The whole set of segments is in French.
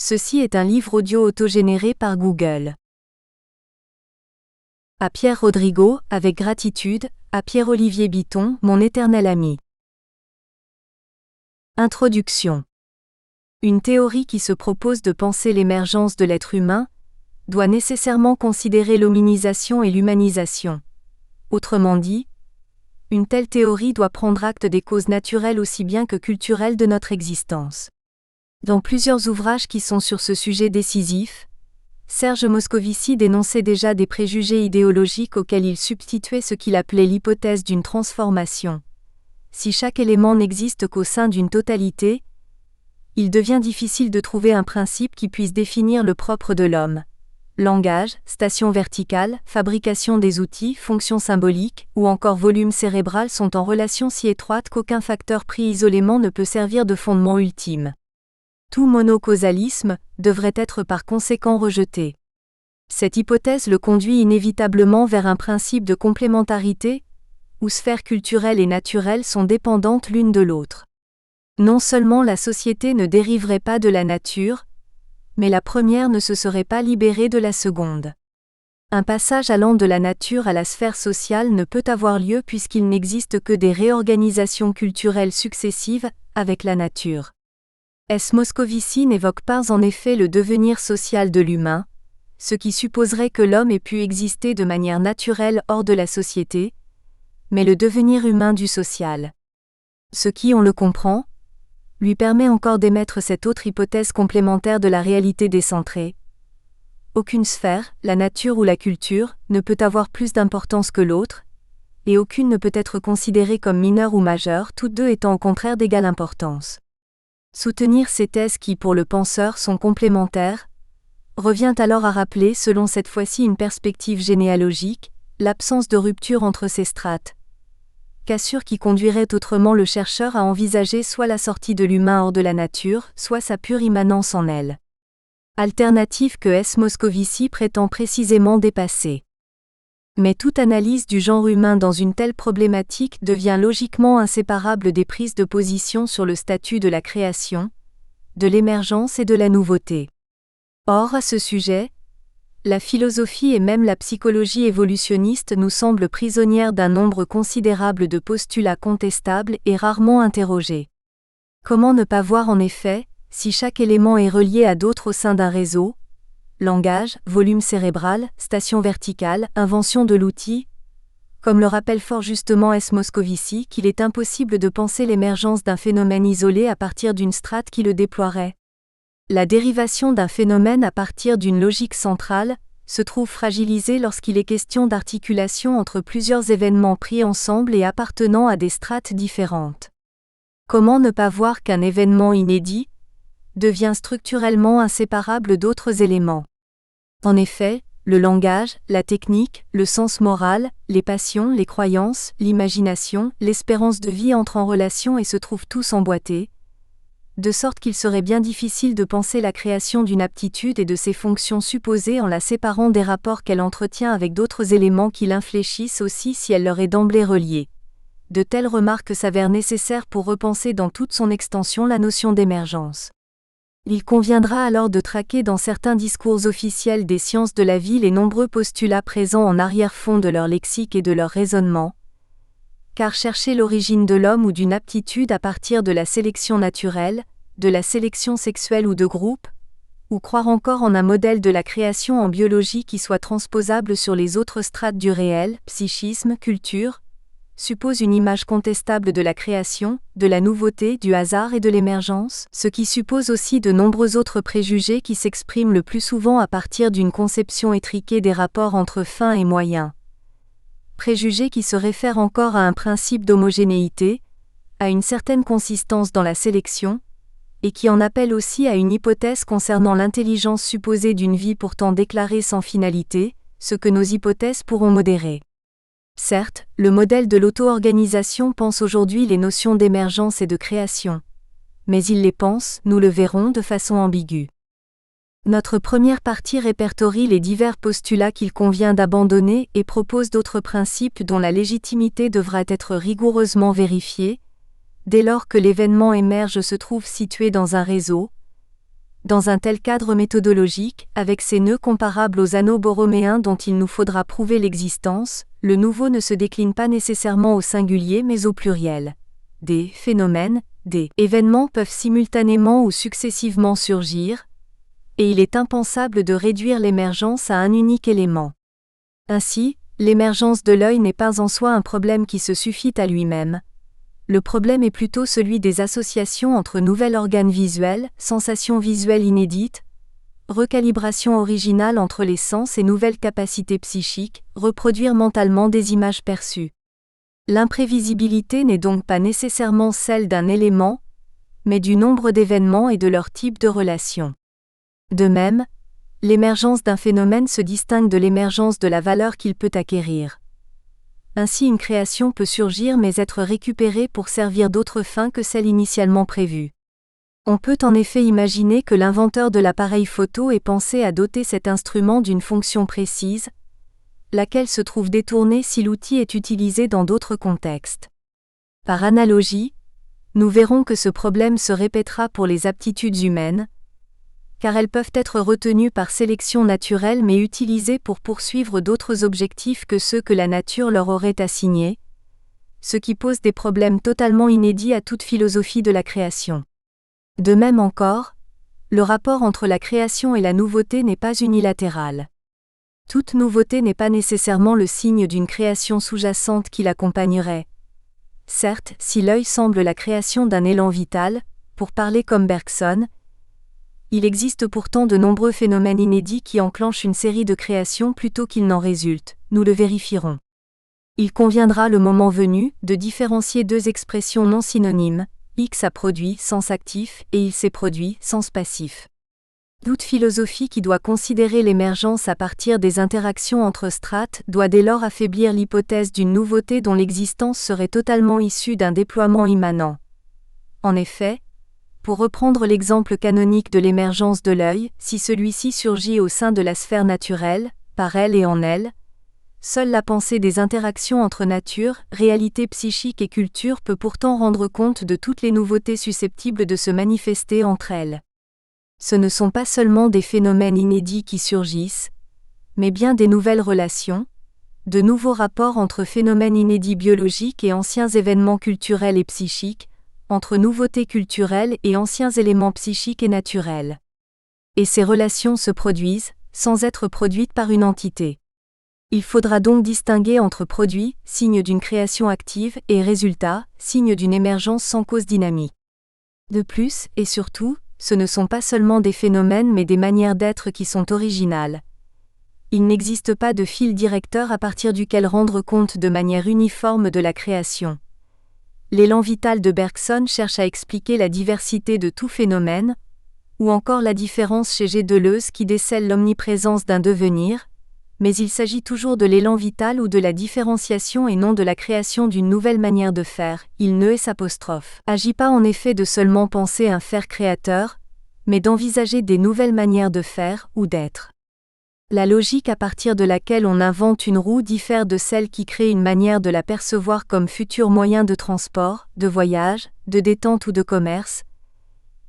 Ceci est un livre audio autogénéré par Google. À Pierre Rodrigo, avec gratitude, à Pierre-Olivier Bitton, mon éternel ami. Introduction. Une théorie qui se propose de penser l'émergence de l'être humain doit nécessairement considérer l'hominisation et l'humanisation. Autrement dit, une telle théorie doit prendre acte des causes naturelles aussi bien que culturelles de notre existence. Dans plusieurs ouvrages qui sont sur ce sujet décisif, Serge Moscovici dénonçait déjà des préjugés idéologiques auxquels il substituait ce qu'il appelait l'hypothèse d'une transformation. Si chaque élément n'existe qu'au sein d'une totalité, il devient difficile de trouver un principe qui puisse définir le propre de l'homme. Langage, station verticale, fabrication des outils, fonction symbolique, ou encore volume cérébral sont en relation si étroite qu'aucun facteur pris isolément ne peut servir de fondement ultime. Tout monocausalisme devrait être par conséquent rejeté. Cette hypothèse le conduit inévitablement vers un principe de complémentarité, où sphères culturelles et naturelles sont dépendantes l'une de l'autre. Non seulement la société ne dériverait pas de la nature, mais la première ne se serait pas libérée de la seconde. Un passage allant de la nature à la sphère sociale ne peut avoir lieu puisqu'il n'existe que des réorganisations culturelles successives avec la nature. S. Moscovici n'évoque pas en effet le devenir social de l'humain, ce qui supposerait que l'homme ait pu exister de manière naturelle hors de la société, mais le devenir humain du social. Ce qui, on le comprend, lui permet encore d'émettre cette autre hypothèse complémentaire de la réalité décentrée. Aucune sphère, la nature ou la culture, ne peut avoir plus d'importance que l'autre, et aucune ne peut être considérée comme mineure ou majeure, toutes deux étant au contraire d'égale importance. Soutenir ces thèses qui, pour le penseur, sont complémentaires, revient alors à rappeler, selon cette fois-ci une perspective généalogique, l'absence de rupture entre ces strates. Cassure qui conduirait autrement le chercheur à envisager soit la sortie de l'humain hors de la nature, soit sa pure immanence en elle. Alternative que S. Moscovici prétend précisément dépasser. Mais toute analyse du genre humain dans une telle problématique devient logiquement inséparable des prises de position sur le statut de la création, de l'émergence et de la nouveauté. Or, à ce sujet, la philosophie et même la psychologie évolutionniste nous semblent prisonnières d'un nombre considérable de postulats contestables et rarement interrogés. Comment ne pas voir en effet, si chaque élément est relié à d'autres au sein d'un réseau, langage, volume cérébral, station verticale, invention de l'outil, comme le rappelle fort justement S. Moscovici, qu'il est impossible de penser l'émergence d'un phénomène isolé à partir d'une strate qui le déploierait. La dérivation d'un phénomène à partir d'une logique centrale se trouve fragilisée lorsqu'il est question d'articulation entre plusieurs événements pris ensemble et appartenant à des strates différentes. Comment ne pas voir qu'un événement inédit devient structurellement inséparable d'autres éléments? En effet, le langage, la technique, le sens moral, les passions, les croyances, l'imagination, l'espérance de vie entrent en relation et se trouvent tous emboîtés, de sorte qu'il serait bien difficile de penser la création d'une aptitude et de ses fonctions supposées en la séparant des rapports qu'elle entretient avec d'autres éléments qui l'infléchissent aussi si elle leur est d'emblée reliée. De telles remarques s'avèrent nécessaires pour repenser dans toute son extension la notion d'émergence. Il conviendra alors de traquer dans certains discours officiels des sciences de la vie les nombreux postulats présents en arrière-fond de leur lexique et de leur raisonnement, car chercher l'origine de l'homme ou d'une aptitude à partir de la sélection naturelle, de la sélection sexuelle ou de groupe, ou croire encore en un modèle de la création en biologie qui soit transposable sur les autres strates du réel, psychisme, culture, suppose une image contestable de la création, de la nouveauté, du hasard et de l'émergence, ce qui suppose aussi de nombreux autres préjugés qui s'expriment le plus souvent à partir d'une conception étriquée des rapports entre fin et moyen. Préjugés qui se réfèrent encore à un principe d'homogénéité, à une certaine consistance dans la sélection, et qui en appellent aussi à une hypothèse concernant l'intelligence supposée d'une vie pourtant déclarée sans finalité, ce que nos hypothèses pourront modérer. Certes, le modèle de l'auto-organisation pense aujourd'hui les notions d'émergence et de création. Mais il les pense, nous le verrons, de façon ambiguë. Notre première partie répertorie les divers postulats qu'il convient d'abandonner et propose d'autres principes dont la légitimité devra être rigoureusement vérifiée, dès lors que l'événement émerge se trouve situé dans un réseau, Dans un tel cadre méthodologique, avec ces nœuds comparables aux anneaux borroméens dont il nous faudra prouver l'existence, le nouveau ne se décline pas nécessairement au singulier mais au pluriel. Des phénomènes, des événements peuvent simultanément ou successivement surgir, et il est impensable de réduire l'émergence à un unique élément. Ainsi, l'émergence de l'œil n'est pas en soi un problème qui se suffit à lui-même. Le problème est plutôt celui des associations entre nouvel organe visuel, sensations visuelles inédites, recalibration originale entre les sens et nouvelles capacités psychiques, reproduire mentalement des images perçues. L'imprévisibilité n'est donc pas nécessairement celle d'un élément, mais du nombre d'événements et de leur type de relation. De même, l'émergence d'un phénomène se distingue de l'émergence de la valeur qu'il peut acquérir. Ainsi une création peut surgir mais être récupérée pour servir d'autres fins que celles initialement prévues. On peut en effet imaginer que l'inventeur de l'appareil photo ait pensé à doter cet instrument d'une fonction précise, laquelle se trouve détournée si l'outil est utilisé dans d'autres contextes. Par analogie, nous verrons que ce problème se répétera pour les aptitudes humaines, car elles peuvent être retenues par sélection naturelle mais utilisées pour poursuivre d'autres objectifs que ceux que la nature leur aurait assignés, ce qui pose des problèmes totalement inédits à toute philosophie de la création. De même encore, le rapport entre la création et la nouveauté n'est pas unilatéral. Toute nouveauté n'est pas nécessairement le signe d'une création sous-jacente qui l'accompagnerait. Certes, si l'œil semble la création d'un élan vital, pour parler comme Bergson, il existe pourtant de nombreux phénomènes inédits qui enclenchent une série de créations plutôt qu'il n'en résulte, nous le vérifierons. Il conviendra le moment venu de différencier deux expressions non synonymes, X a produit, sens actif, et il s'est produit, sens passif. Toute philosophie qui doit considérer l'émergence à partir des interactions entre strates doit dès lors affaiblir l'hypothèse d'une nouveauté dont l'existence serait totalement issue d'un déploiement immanent. En effet, pour reprendre l'exemple canonique de l'émergence de l'œil, si celui-ci surgit au sein de la sphère naturelle, par elle et en elle, seule la pensée des interactions entre nature, réalité psychique et culture peut pourtant rendre compte de toutes les nouveautés susceptibles de se manifester entre elles. Ce ne sont pas seulement des phénomènes inédits qui surgissent, mais bien des nouvelles relations, de nouveaux rapports entre phénomènes inédits biologiques et anciens événements culturels et psychiques, entre nouveautés culturelles et anciens éléments psychiques et naturels. Et ces relations se produisent, sans être produites par une entité. Il faudra donc distinguer entre produit, signe d'une création active, et résultat, signe d'une émergence sans cause dynamique. De plus, et surtout, ce ne sont pas seulement des phénomènes mais des manières d'être qui sont originales. Il n'existe pas de fil directeur à partir duquel rendre compte de manière uniforme de la création. L'élan vital de Bergson cherche à expliquer la diversité de tout phénomène, ou encore la différence chez G. Deleuze qui décèle l'omniprésence d'un devenir, mais il s'agit toujours de l'élan vital ou de la différenciation et non de la création d'une nouvelle manière de faire. Il ne agit pas en effet de seulement penser un faire créateur, mais d'envisager des nouvelles manières de faire ou d'être. La logique à partir de laquelle on invente une roue diffère de celle qui crée une manière de la percevoir comme futur moyen de transport, de voyage, de détente ou de commerce,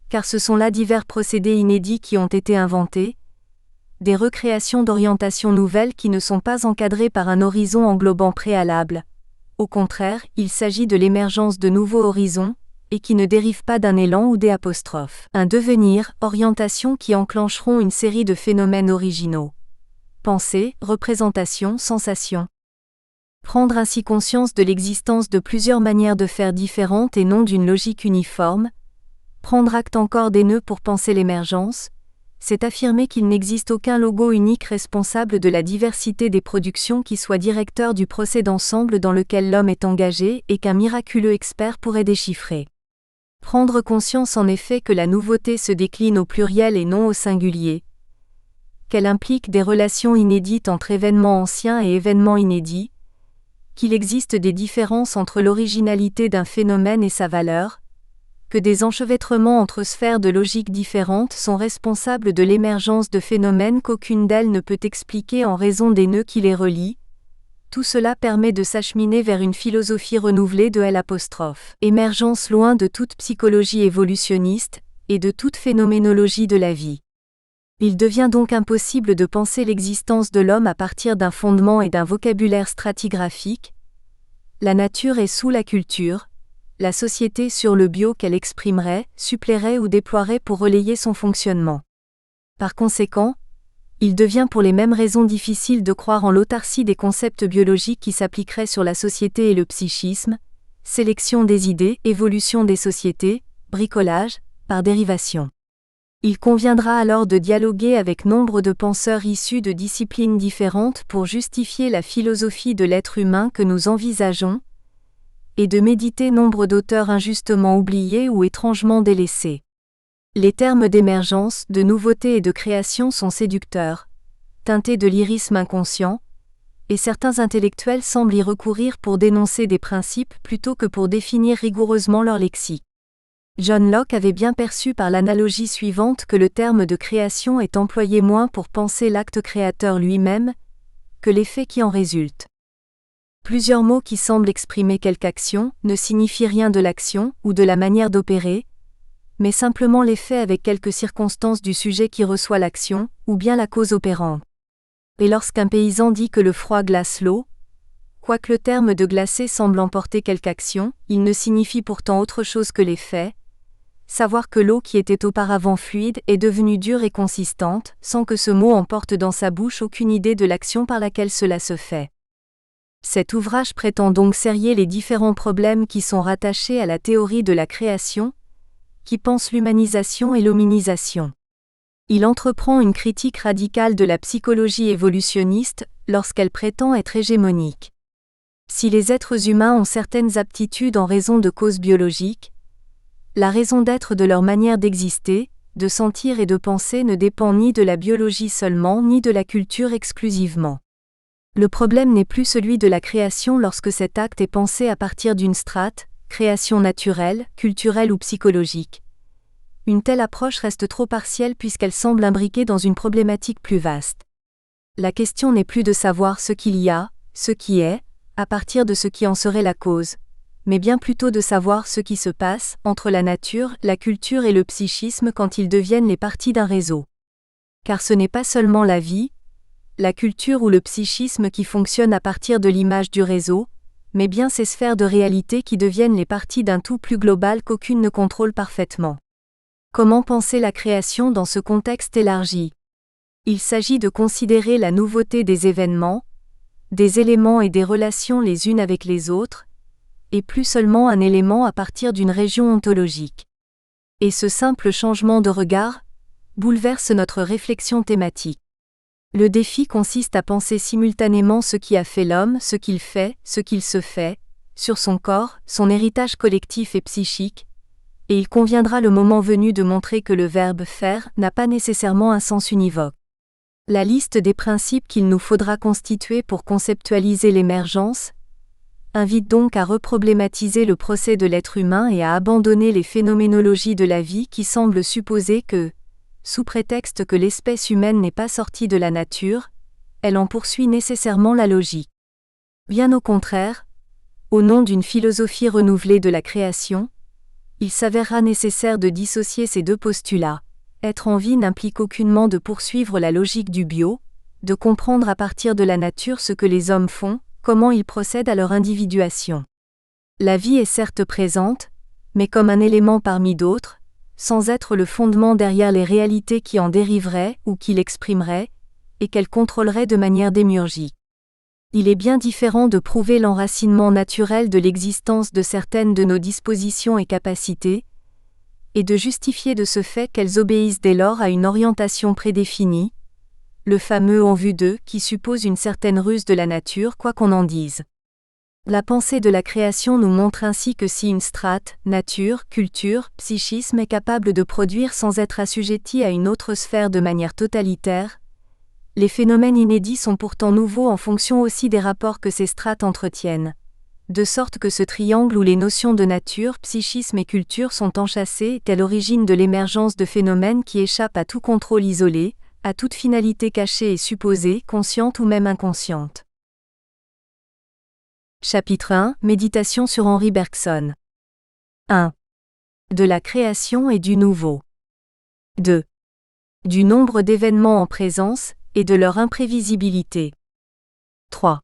car ce sont là divers procédés inédits qui ont été inventés, des recréations d'orientation nouvelles qui ne sont pas encadrées par un horizon englobant préalable. Au contraire, il s'agit de l'émergence de nouveaux horizons, et qui ne dérivent pas d'un élan ou des apostrophes. Un devenir, orientation qui enclencheront une série de phénomènes originaux. Pensée, représentation, sensation. Prendre ainsi conscience de l'existence de plusieurs manières de faire différentes et non d'une logique uniforme, prendre acte encore des nœuds pour penser l'émergence, c'est affirmer qu'il n'existe aucun logo unique responsable de la diversité des productions qui soit directeur du procès d'ensemble dans lequel l'homme est engagé et qu'un miraculeux expert pourrait déchiffrer. Prendre conscience en effet que la nouveauté se décline au pluriel et non au singulier, qu'elle implique des relations inédites entre événements anciens et événements inédits, qu'il existe des différences entre l'originalité d'un phénomène et sa valeur, que des enchevêtrements entre sphères de logique différentes sont responsables de l'émergence de phénomènes qu'aucune d'elles ne peut expliquer en raison des nœuds qui les relient. Tout cela permet de s'acheminer vers une philosophie renouvelée de L'. Émergence loin de toute psychologie évolutionniste, et de toute phénoménologie de la vie. Il devient donc impossible de penser l'existence de l'homme à partir d'un fondement et d'un vocabulaire stratigraphique. La nature est sous la culture, la société sur le bio qu'elle exprimerait, suppléerait ou déploierait pour relayer son fonctionnement. Par conséquent, il devient pour les mêmes raisons difficile de croire en l'autarcie des concepts biologiques qui s'appliqueraient sur la société et le psychisme, sélection des idées, évolution des sociétés, bricolage, par dérivation. Il conviendra alors de dialoguer avec nombre de penseurs issus de disciplines différentes pour justifier la philosophie de l'être humain que nous envisageons, et de méditer nombre d'auteurs injustement oubliés ou étrangement délaissés. Les termes d'émergence, de nouveauté et de création sont séducteurs, teintés de lyrisme inconscient, et certains intellectuels semblent y recourir pour dénoncer des principes plutôt que pour définir rigoureusement leur lexique. John Locke avait bien perçu par l'analogie suivante que le terme de création est employé moins pour penser l'acte créateur lui-même, que l'effet qui en résulte. Plusieurs mots qui semblent exprimer quelque action ne signifient rien de l'action ou de la manière d'opérer, mais simplement l'effet avec quelques circonstances du sujet qui reçoit l'action, ou bien la cause opérante. Et lorsqu'un paysan dit que le froid glace l'eau, quoique le terme de glacer semble emporter quelque action, il ne signifie pourtant autre chose que l'effet, savoir que l'eau qui était auparavant fluide est devenue dure et consistante, sans que ce mot emporte dans sa bouche aucune idée de l'action par laquelle cela se fait. Cet ouvrage prétend donc serrer les différents problèmes qui sont rattachés à la théorie de la création, qui pense l'humanisation et l'hominisation. Il entreprend une critique radicale de la psychologie évolutionniste lorsqu'elle prétend être hégémonique. Si les êtres humains ont certaines aptitudes en raison de causes biologiques, la raison d'être de leur manière d'exister, de sentir et de penser ne dépend ni de la biologie seulement ni de la culture exclusivement. Le problème n'est plus celui de la création lorsque cet acte est pensé à partir d'une strate, création naturelle, culturelle ou psychologique. Une telle approche reste trop partielle puisqu'elle semble imbriquée dans une problématique plus vaste. La question n'est plus de savoir ce qu'il y a, ce qui est, à partir de ce qui en serait la cause, mais bien plutôt de savoir ce qui se passe entre la nature, la culture et le psychisme quand ils deviennent les parties d'un réseau. Car ce n'est pas seulement la vie, la culture ou le psychisme qui fonctionnent à partir de l'image du réseau, mais bien ces sphères de réalité qui deviennent les parties d'un tout plus global qu'aucune ne contrôle parfaitement. Comment penser la création dans ce contexte élargi ? Il s'agit de considérer la nouveauté des événements, des éléments et des relations les unes avec les autres, et plus seulement un élément à partir d'une région ontologique. Et ce simple changement de regard bouleverse notre réflexion thématique. Le défi consiste à penser simultanément ce qui a fait l'homme, ce qu'il fait, ce qu'il se fait, sur son corps, son héritage collectif et psychique, et il conviendra le moment venu de montrer que le verbe « faire » n'a pas nécessairement un sens univoque. La liste des principes qu'il nous faudra constituer pour conceptualiser l'émergence invite donc à reproblématiser le procès de l'être humain et à abandonner les phénoménologies de la vie qui semblent supposer que, sous prétexte que l'espèce humaine n'est pas sortie de la nature, elle en poursuit nécessairement la logique. Bien au contraire, au nom d'une philosophie renouvelée de la création, il s'avérera nécessaire de dissocier ces deux postulats. Être en vie n'implique aucunement de poursuivre la logique du bio, de comprendre à partir de la nature ce que les hommes font, comment ils procèdent à leur individuation. La vie est certes présente, mais comme un élément parmi d'autres, sans être le fondement derrière les réalités qui en dériveraient ou qui l'exprimeraient, et qu'elle contrôlerait de manière démiurgique. Il est bien différent de prouver l'enracinement naturel de l'existence de certaines de nos dispositions et capacités, et de justifier de ce fait qu'elles obéissent dès lors à une orientation prédéfinie, le fameux « en vue d'eux » qui suppose une certaine ruse de la nature quoi qu'on en dise. La pensée de la création nous montre ainsi que si une strate, nature, culture, psychisme est capable de produire sans être assujettie à une autre sphère de manière totalitaire, les phénomènes inédits sont pourtant nouveaux en fonction aussi des rapports que ces strates entretiennent, de sorte que ce triangle où les notions de nature, psychisme et culture sont enchâssées est à l'origine de l'émergence de phénomènes qui échappent à tout contrôle isolé, à toute finalité cachée et supposée, consciente ou même inconsciente. Chapitre 1 – Méditation sur Henri Bergson. 1. De la création et du nouveau. 2. Du nombre d'événements en présence et de leur imprévisibilité. 3.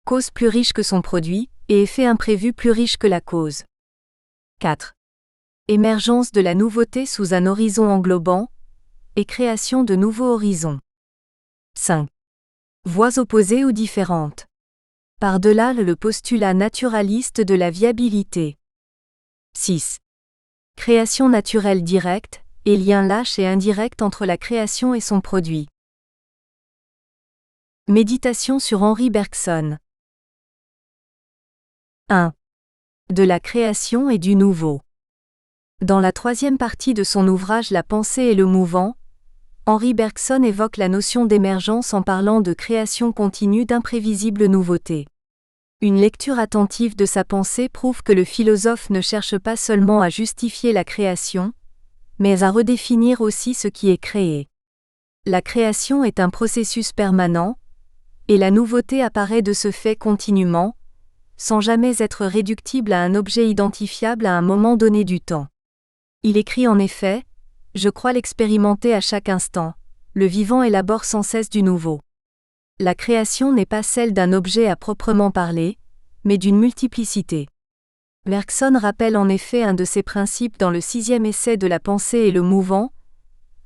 Cause plus riche que son produit, et effet imprévu plus riche que la cause. 4. Émergence de la nouveauté sous un horizon englobant, et création de nouveaux horizons. 5. Voies opposées ou différentes. Par-delà le postulat naturaliste de la viabilité. 6. Création naturelle directe, et lien lâche et indirect entre la création et son produit. Méditation sur Henri Bergson. 1. De la création et du nouveau. Dans la troisième partie de son ouvrage La pensée et le mouvant, Henri Bergson évoque la notion d'émergence en parlant de création continue d'imprévisibles nouveautés. Une lecture attentive de sa pensée prouve que le philosophe ne cherche pas seulement à justifier la création, mais à redéfinir aussi ce qui est créé. La création est un processus permanent, et la nouveauté apparaît de ce fait continuellement, sans jamais être réductible à un objet identifiable à un moment donné du temps. Il écrit en effet : « Je crois l'expérimenter à chaque instant, le vivant élabore sans cesse du nouveau. » La création n'est pas celle d'un objet à proprement parler, mais d'une multiplicité. Bergson rappelle en effet un de ses principes dans le 6e essai de La pensée et le mouvant,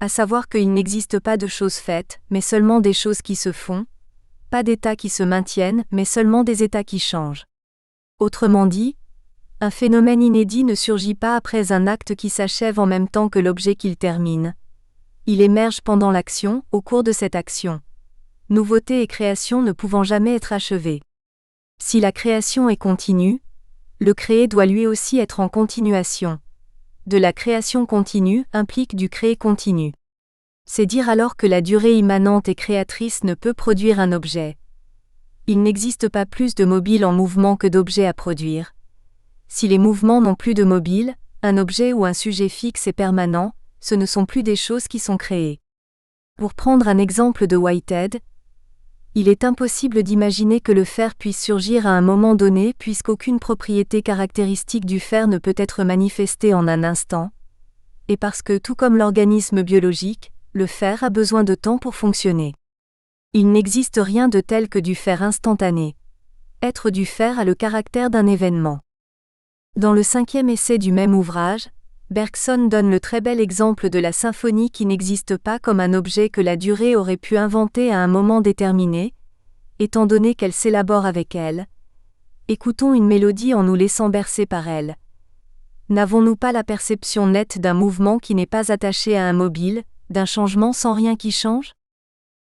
à savoir qu'il n'existe pas de choses faites, mais seulement des choses qui se font, pas d'états qui se maintiennent, mais seulement des états qui changent. Autrement dit, un phénomène inédit ne surgit pas après un acte qui s'achève en même temps que l'objet qu'il termine. Il émerge pendant l'action, au cours de cette action. Nouveauté et création ne pouvant jamais être achevées. Si la création est continue, le créé doit lui aussi être en continuation. De la création continue implique du créé continu. C'est dire alors que la durée immanente et créatrice ne peut produire un objet. Il n'existe pas plus de mobile en mouvement que d'objet à produire. Si les mouvements n'ont plus de mobile, un objet ou un sujet fixe et permanent, ce ne sont plus des choses qui sont créées. Pour prendre un exemple de Whitehead, il est impossible d'imaginer que le fer puisse surgir à un moment donné puisqu'aucune propriété caractéristique du fer ne peut être manifestée en un instant, et parce que tout comme l'organisme biologique, le fer a besoin de temps pour fonctionner. Il n'existe rien de tel que du fer instantané. Être du fer a le caractère d'un événement. Dans le 5e essai du même ouvrage, Bergson donne le très bel exemple de la symphonie qui n'existe pas comme un objet que la durée aurait pu inventer à un moment déterminé, étant donné qu'elle s'élabore avec elle. Écoutons une mélodie en nous laissant bercer par elle. N'avons-nous pas la perception nette d'un mouvement qui n'est pas attaché à un mobile, d'un changement sans rien qui change ?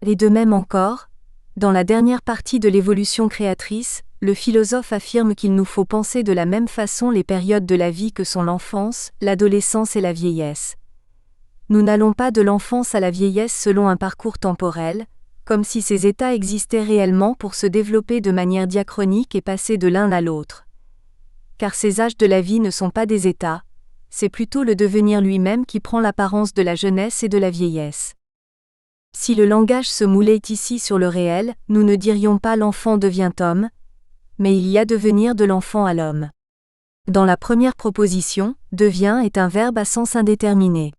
Et de même encore, dans la dernière partie de l'évolution créatrice, le philosophe affirme qu'il nous faut penser de la même façon les périodes de la vie que sont l'enfance, l'adolescence et la vieillesse. Nous n'allons pas de l'enfance à la vieillesse selon un parcours temporel, comme si ces états existaient réellement pour se développer de manière diachronique et passer de l'un à l'autre. Car ces âges de la vie ne sont pas des états, c'est plutôt le devenir lui-même qui prend l'apparence de la jeunesse et de la vieillesse. Si le langage se moulait ici sur le réel, nous ne dirions pas l'enfant devient homme, mais il y a devenir de l'enfant à l'homme. Dans la première proposition, devient est un verbe à sens indéterminé.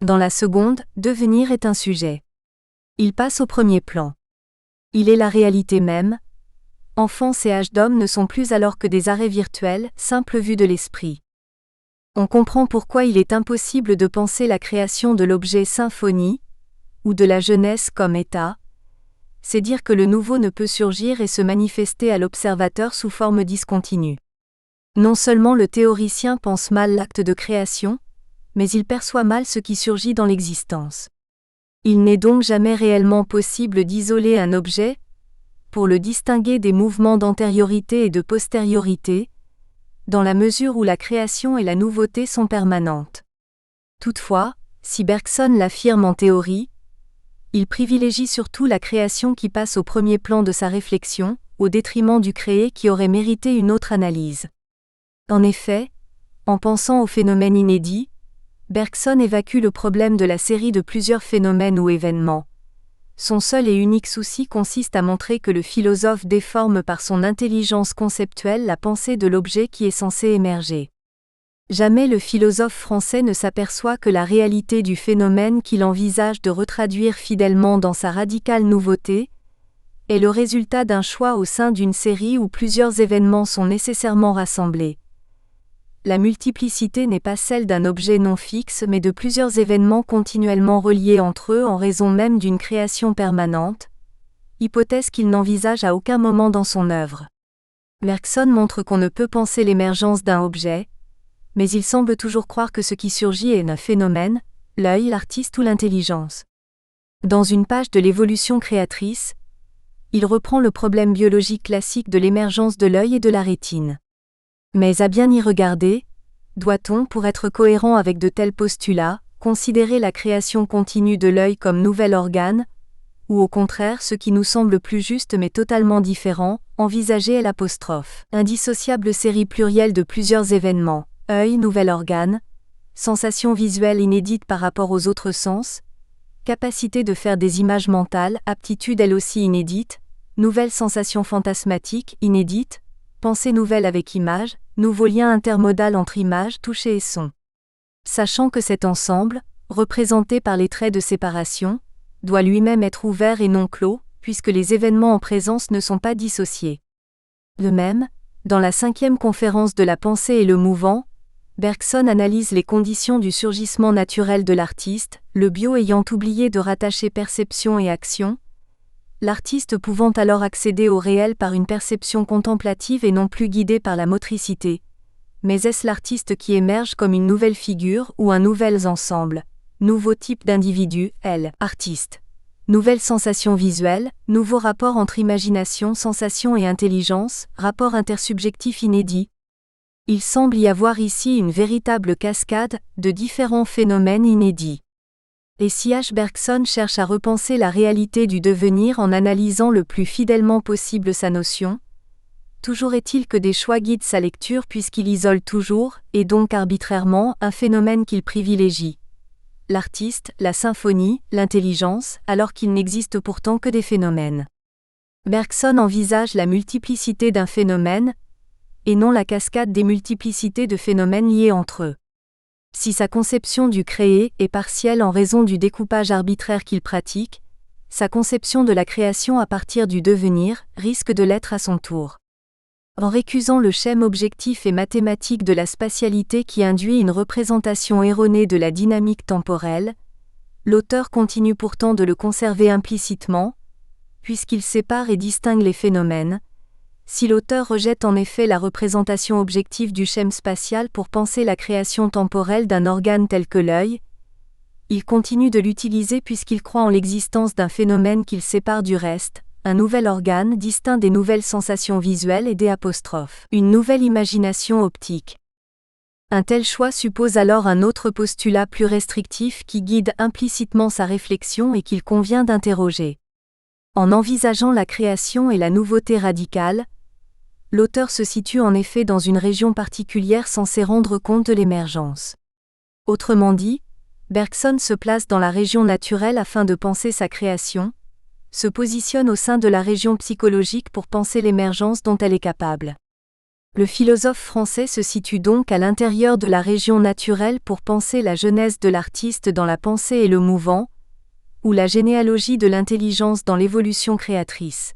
Dans la seconde, devenir est un sujet. Il passe au premier plan. Il est la réalité même. Enfance et âge d'homme ne sont plus alors que des arrêts virtuels, simple vue de l'esprit. On comprend pourquoi il est impossible de penser la création de l'objet symphonie, ou de la jeunesse comme état. C'est dire que le nouveau ne peut surgir et se manifester à l'observateur sous forme discontinue. Non seulement le théoricien pense mal l'acte de création, mais il perçoit mal ce qui surgit dans l'existence. Il n'est donc jamais réellement possible d'isoler un objet, pour le distinguer des mouvements d'antériorité et de postériorité, dans la mesure où la création et la nouveauté sont permanentes. Toutefois, si Bergson l'affirme en théorie, il privilégie surtout la création qui passe au premier plan de sa réflexion, au détriment du créé qui aurait mérité une autre analyse. En effet, en pensant au phénomène inédit, Bergson évacue le problème de la série de plusieurs phénomènes ou événements. Son seul et unique souci consiste à montrer que le philosophe déforme par son intelligence conceptuelle la pensée de l'objet qui est censé émerger. Jamais le philosophe français ne s'aperçoit que la réalité du phénomène qu'il envisage de retraduire fidèlement dans sa radicale nouveauté est le résultat d'un choix au sein d'une série où plusieurs événements sont nécessairement rassemblés. La multiplicité n'est pas celle d'un objet non fixe mais de plusieurs événements continuellement reliés entre eux en raison même d'une création permanente, hypothèse qu'il n'envisage à aucun moment dans son œuvre. Bergson montre qu'on ne peut penser l'émergence d'un objet, mais il semble toujours croire que ce qui surgit est un phénomène, l'œil, l'artiste ou l'intelligence. Dans une page de l'évolution créatrice, il reprend le problème biologique classique de l'émergence de l'œil et de la rétine. Mais à bien y regarder, doit-on, pour être cohérent avec de tels postulats, considérer la création continue de l'œil comme nouvel organe, ou au contraire ce qui nous semble plus juste mais totalement différent, envisager l'apostrophe. Indissociable série plurielle de plusieurs événements, œil, nouvel organe, sensation visuelle inédite par rapport aux autres sens, capacité de faire des images mentales, aptitude elle aussi inédite, nouvelle sensation fantasmatique, inédite, pensée nouvelle avec image, nouveau lien intermodal entre image, toucher et son. Sachant que cet ensemble, représenté par les traits de séparation, doit lui-même être ouvert et non clos, puisque les événements en présence ne sont pas dissociés. De même, dans la 5e conférence de la pensée et le mouvant, Bergson analyse les conditions du surgissement naturel de l'artiste, le bio ayant oublié de rattacher perception et action, l'artiste pouvant alors accéder au réel par une perception contemplative et non plus guidée par la motricité. Mais est-ce l'artiste qui émerge comme une nouvelle figure ou un nouvel ensemble, nouveau type d'individu, artiste? Nouvelle sensation visuelle, nouveau rapport entre imagination, sensation et intelligence, rapport intersubjectif inédit. Il semble y avoir ici une véritable cascade de différents phénomènes inédits. Et si H. Bergson cherche à repenser la réalité du devenir en analysant le plus fidèlement possible sa notion, toujours est-il que des choix guident sa lecture puisqu'il isole toujours, et donc arbitrairement, un phénomène qu'il privilégie. L'artiste, la symphonie, l'intelligence, alors qu'il n'existe pourtant que des phénomènes. Bergson envisage la multiplicité d'un phénomène, et non la cascade des multiplicités de phénomènes liés entre eux. Si sa conception du créé est partielle en raison du découpage arbitraire qu'il pratique, sa conception de la création à partir du devenir risque de l'être à son tour. En récusant le schème objectif et mathématique de la spatialité qui induit une représentation erronée de la dynamique temporelle, l'auteur continue pourtant de le conserver implicitement, puisqu'il sépare et distingue les phénomènes. Si l'auteur rejette en effet la représentation objective du schème spatial pour penser la création temporelle d'un organe tel que l'œil, il continue de l'utiliser puisqu'il croit en l'existence d'un phénomène qu'il sépare du reste, un nouvel organe distinct des nouvelles sensations visuelles et des apostrophes, une nouvelle imagination optique. Un tel choix suppose alors un autre postulat plus restrictif qui guide implicitement sa réflexion et qu'il convient d'interroger. En envisageant la création et la nouveauté radicale, l'auteur se situe en effet dans une région particulière censée rendre compte de l'émergence. Autrement dit, Bergson se place dans la région naturelle afin de penser sa création, se positionne au sein de la région psychologique pour penser l'émergence dont elle est capable. Le philosophe français se situe donc à l'intérieur de la région naturelle pour penser la genèse de l'artiste dans la pensée et le mouvant, ou la généalogie de l'intelligence dans l'évolution créatrice.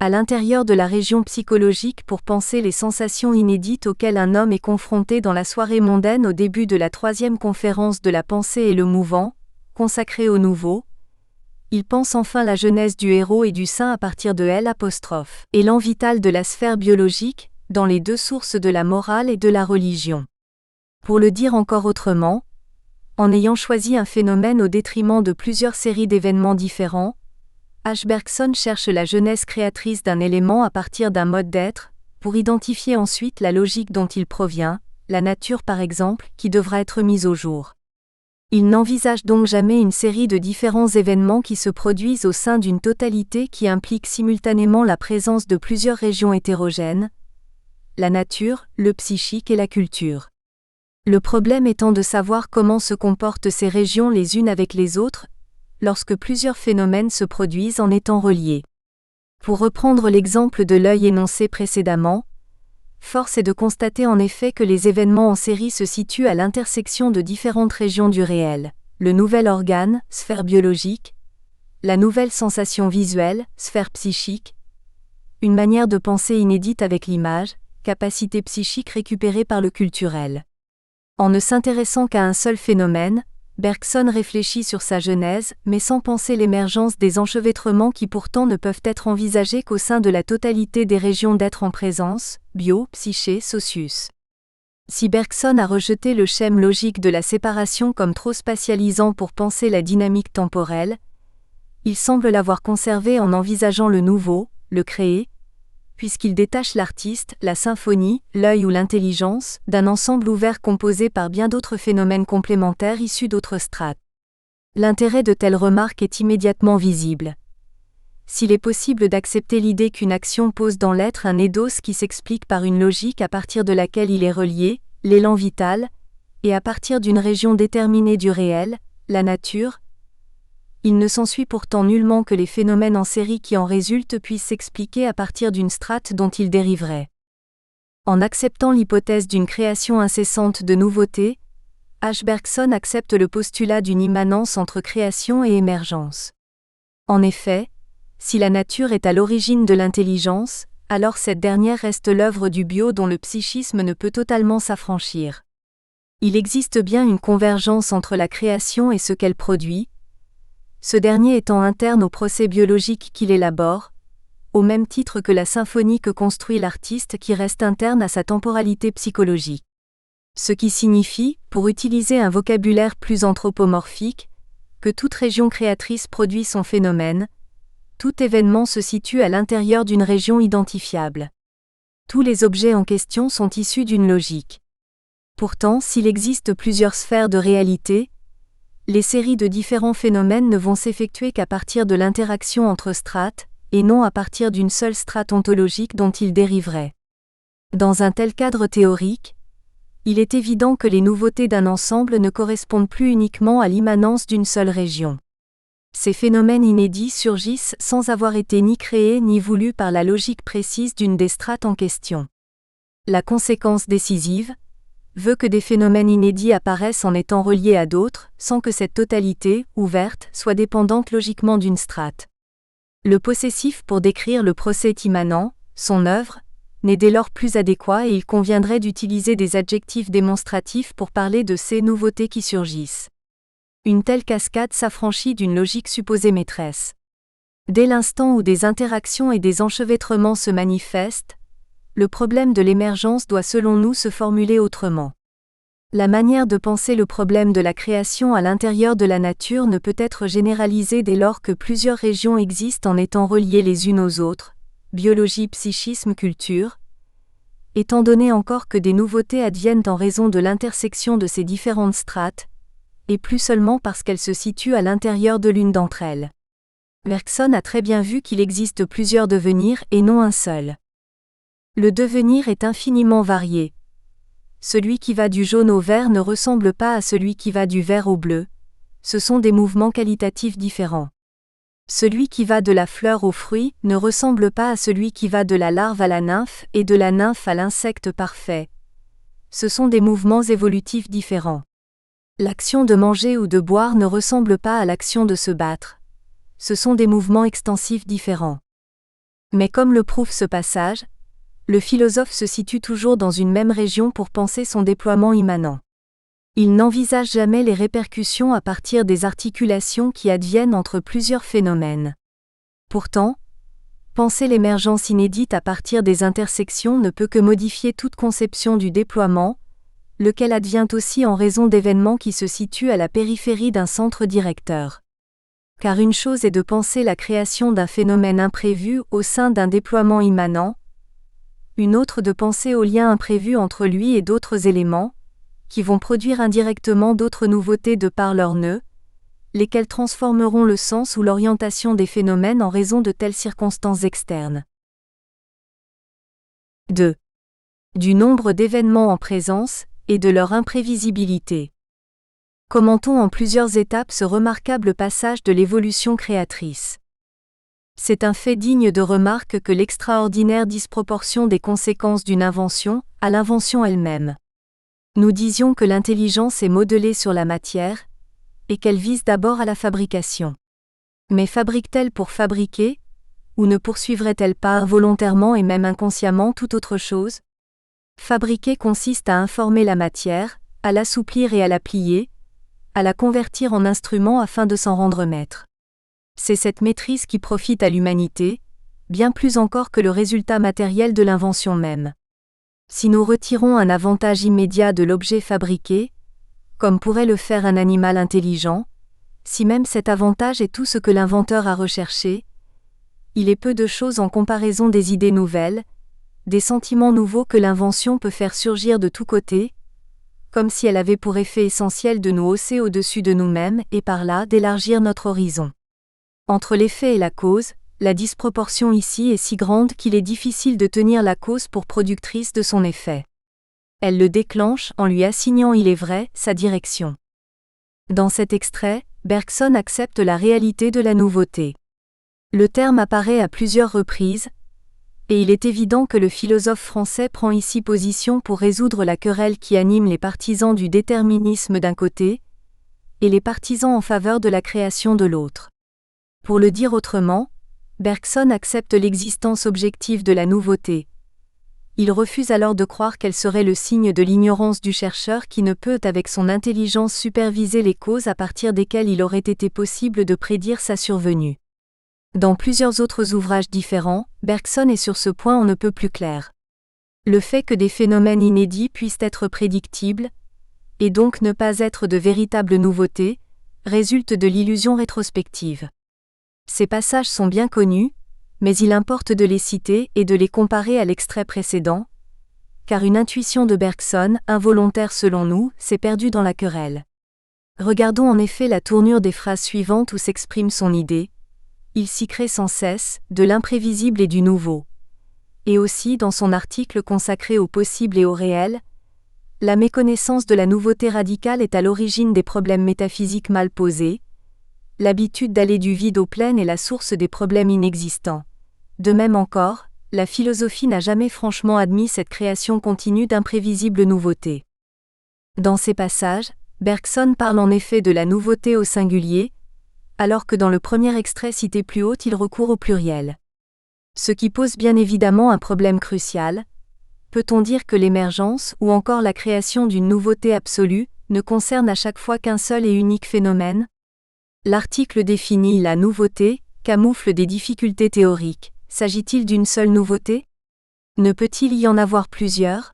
À l'intérieur de la région psychologique pour penser les sensations inédites auxquelles un homme est confronté dans la soirée mondaine au début de la 3e conférence de la pensée et le mouvant, consacrée au nouveau. Il pense enfin la genèse du héros et du saint à partir de l'apostrophe, élan vital de la sphère biologique, dans les deux sources de la morale et de la religion. Pour le dire encore autrement, en ayant choisi un phénomène au détriment de plusieurs séries d'événements différents, H. Bergson cherche la genèse créatrice d'un élément à partir d'un mode d'être, pour identifier ensuite la logique dont il provient, la nature par exemple, qui devra être mise au jour. Il n'envisage donc jamais une série de différents événements qui se produisent au sein d'une totalité qui implique simultanément la présence de plusieurs régions hétérogènes, la nature, le psychique et la culture. Le problème étant de savoir comment se comportent ces régions les unes avec les autres, lorsque plusieurs phénomènes se produisent en étant reliés. Pour reprendre l'exemple de l'œil énoncé précédemment, Force est de constater en effet que les événements en série se situent à l'intersection de différentes régions du réel, le nouvel organe, sphère biologique, la nouvelle sensation visuelle, sphère psychique, une manière de penser inédite avec l'image, capacité psychique récupérée par le culturel. En ne s'intéressant qu'à un seul phénomène, Bergson réfléchit sur sa genèse, mais sans penser l'émergence des enchevêtrements qui pourtant ne peuvent être envisagés qu'au sein de la totalité des régions d'être en présence, bio, psyché, socius. Si Bergson a rejeté le schème logique de la séparation comme trop spatialisant pour penser la dynamique temporelle, il semble l'avoir conservé en envisageant le nouveau, le créé, puisqu'il détache l'artiste, la symphonie, l'œil ou l'intelligence, d'un ensemble ouvert composé par bien d'autres phénomènes complémentaires issus d'autres strates. L'intérêt de telles remarques est immédiatement visible. S'il est possible d'accepter l'idée qu'une action pose dans l'être un eidos qui s'explique par une logique à partir de laquelle il est relié, l'élan vital, et à partir d'une région déterminée du réel, la nature, il ne s'ensuit pourtant nullement que les phénomènes en série qui en résultent puissent s'expliquer à partir d'une strate dont ils dériveraient. En acceptant l'hypothèse d'une création incessante de nouveautés, H. Bergson accepte le postulat d'une immanence entre création et émergence. En effet, si la nature est à l'origine de l'intelligence, alors cette dernière reste l'œuvre du bio dont le psychisme ne peut totalement s'affranchir. Il existe bien une convergence entre la création et ce qu'elle produit, ce dernier étant interne au procès biologique qu'il élabore, au même titre que la symphonie que construit l'artiste qui reste interne à sa temporalité psychologique. Ce qui signifie, pour utiliser un vocabulaire plus anthropomorphique, que toute région créatrice produit son phénomène, tout événement se situe à l'intérieur d'une région identifiable. Tous les objets en question sont issus d'une logique. Pourtant, s'il existe plusieurs sphères de réalité, les séries de différents phénomènes ne vont s'effectuer qu'à partir de l'interaction entre strates, et non à partir d'une seule strate ontologique dont ils dériveraient. Dans un tel cadre théorique, il est évident que les nouveautés d'un ensemble ne correspondent plus uniquement à l'immanence d'une seule région. Ces phénomènes inédits surgissent sans avoir été ni créés ni voulus par la logique précise d'une des strates en question. La conséquence décisive veut que des phénomènes inédits apparaissent en étant reliés à d'autres, sans que cette totalité, ouverte, soit dépendante logiquement d'une strate. Le possessif pour décrire le procès immanent, son œuvre, n'est dès lors plus adéquat et il conviendrait d'utiliser des adjectifs démonstratifs pour parler de ces nouveautés qui surgissent. Une telle cascade s'affranchit d'une logique supposée maîtresse. Dès l'instant où des interactions et des enchevêtrements se manifestent, le problème de l'émergence doit selon nous se formuler autrement. La manière de penser le problème de la création à l'intérieur de la nature ne peut être généralisée dès lors que plusieurs régions existent en étant reliées les unes aux autres, biologie, psychisme, culture, étant donné encore que des nouveautés adviennent en raison de l'intersection de ces différentes strates, et plus seulement parce qu'elles se situent à l'intérieur de l'une d'entre elles. Bergson a très bien vu qu'il existe plusieurs devenirs et non un seul. Le devenir est infiniment varié. Celui qui va du jaune au vert ne ressemble pas à celui qui va du vert au bleu. Ce sont des mouvements qualitatifs différents. Celui qui va de la fleur au fruit ne ressemble pas à celui qui va de la larve à la nymphe et de la nymphe à l'insecte parfait. Ce sont des mouvements évolutifs différents. L'action de manger ou de boire ne ressemble pas à l'action de se battre. Ce sont des mouvements extensifs différents. Mais comme le prouve ce passage, le philosophe se situe toujours dans une même région pour penser son déploiement immanent. Il n'envisage jamais les répercussions à partir des articulations qui adviennent entre plusieurs phénomènes. Pourtant, penser l'émergence inédite à partir des intersections ne peut que modifier toute conception du déploiement, lequel advient aussi en raison d'événements qui se situent à la périphérie d'un centre directeur. Car une chose est de penser la création d'un phénomène imprévu au sein d'un déploiement immanent, une autre de penser au lien imprévu entre lui et d'autres éléments, qui vont produire indirectement d'autres nouveautés de par leurs nœuds, lesquels transformeront le sens ou l'orientation des phénomènes en raison de telles circonstances externes. 2. Du nombre d'événements en présence, et de leur imprévisibilité. Commentons en plusieurs étapes ce remarquable passage de l'évolution créatrice. C'est un fait digne de remarque que l'extraordinaire disproportion des conséquences d'une invention à l'invention elle-même. Nous disions que l'intelligence est modelée sur la matière, et qu'elle vise d'abord à la fabrication. Mais fabrique-t-elle pour fabriquer, ou ne poursuivrait-elle pas involontairement et même inconsciemment toute autre chose ? Fabriquer consiste à informer la matière, à l'assouplir et à la plier, à la convertir en instrument afin de s'en rendre maître. C'est cette maîtrise qui profite à l'humanité, bien plus encore que le résultat matériel de l'invention même. Si nous retirons un avantage immédiat de l'objet fabriqué, comme pourrait le faire un animal intelligent, si même cet avantage est tout ce que l'inventeur a recherché, il est peu de choses en comparaison des idées nouvelles, des sentiments nouveaux que l'invention peut faire surgir de tous côtés, comme si elle avait pour effet essentiel de nous hausser au-dessus de nous-mêmes et par là d'élargir notre horizon. Entre l'effet et la cause, la disproportion ici est si grande qu'il est difficile de tenir la cause pour productrice de son effet. Elle le déclenche en lui assignant, il est vrai, sa direction. Dans cet extrait, Bergson accepte la réalité de la nouveauté. Le terme apparaît à plusieurs reprises, et il est évident que le philosophe français prend ici position pour résoudre la querelle qui anime les partisans du déterminisme d'un côté, et les partisans en faveur de la création de l'autre. Pour le dire autrement, Bergson accepte l'existence objective de la nouveauté. Il refuse alors de croire qu'elle serait le signe de l'ignorance du chercheur qui ne peut avec son intelligence superviser les causes à partir desquelles il aurait été possible de prédire sa survenue. Dans plusieurs autres ouvrages différents, Bergson est sur ce point on ne peut plus clair. Le fait que des phénomènes inédits puissent être prédictibles, et donc ne pas être de véritables nouveautés, résulte de l'illusion rétrospective. Ces passages sont bien connus, mais il importe de les citer et de les comparer à l'extrait précédent, car une intuition de Bergson, involontaire selon nous, s'est perdue dans la querelle. Regardons en effet la tournure des phrases suivantes où s'exprime son idée. Il s'y crée sans cesse, de l'imprévisible et du nouveau. Et aussi dans son article consacré au possible et au réel, la méconnaissance de la nouveauté radicale est à l'origine des problèmes métaphysiques mal posés. L'habitude d'aller du vide au plein est la source des problèmes inexistants. De même encore, la philosophie n'a jamais franchement admis cette création continue d'imprévisibles nouveautés. Dans ces passages, Bergson parle en effet de la nouveauté au singulier, alors que dans le premier extrait cité plus haut il recourt au pluriel. Ce qui pose bien évidemment un problème crucial. Peut-on dire que l'émergence ou encore la création d'une nouveauté absolue ne concerne à chaque fois qu'un seul et unique phénomène ? L'article définit la nouveauté, camoufle des difficultés théoriques. S'agit-il d'une seule nouveauté ? Ne peut-il y en avoir plusieurs ?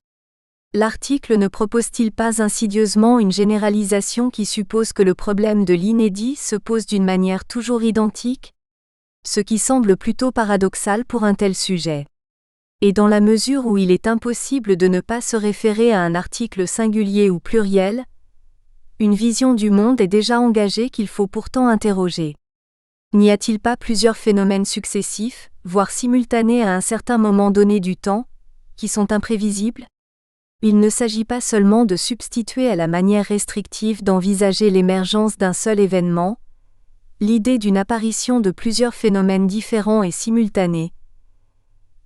L'article ne propose-t-il pas insidieusement une généralisation qui suppose que le problème de l'inédit se pose d'une manière toujours identique ? Ce qui semble plutôt paradoxal pour un tel sujet. Et dans la mesure où il est impossible de ne pas se référer à un article singulier ou pluriel, une vision du monde est déjà engagée qu'il faut pourtant interroger. N'y a-t-il pas plusieurs phénomènes successifs, voire simultanés à un certain moment donné du temps, qui sont imprévisibles ? Il ne s'agit pas seulement de substituer à la manière restrictive d'envisager l'émergence d'un seul événement, l'idée d'une apparition de plusieurs phénomènes différents et simultanés.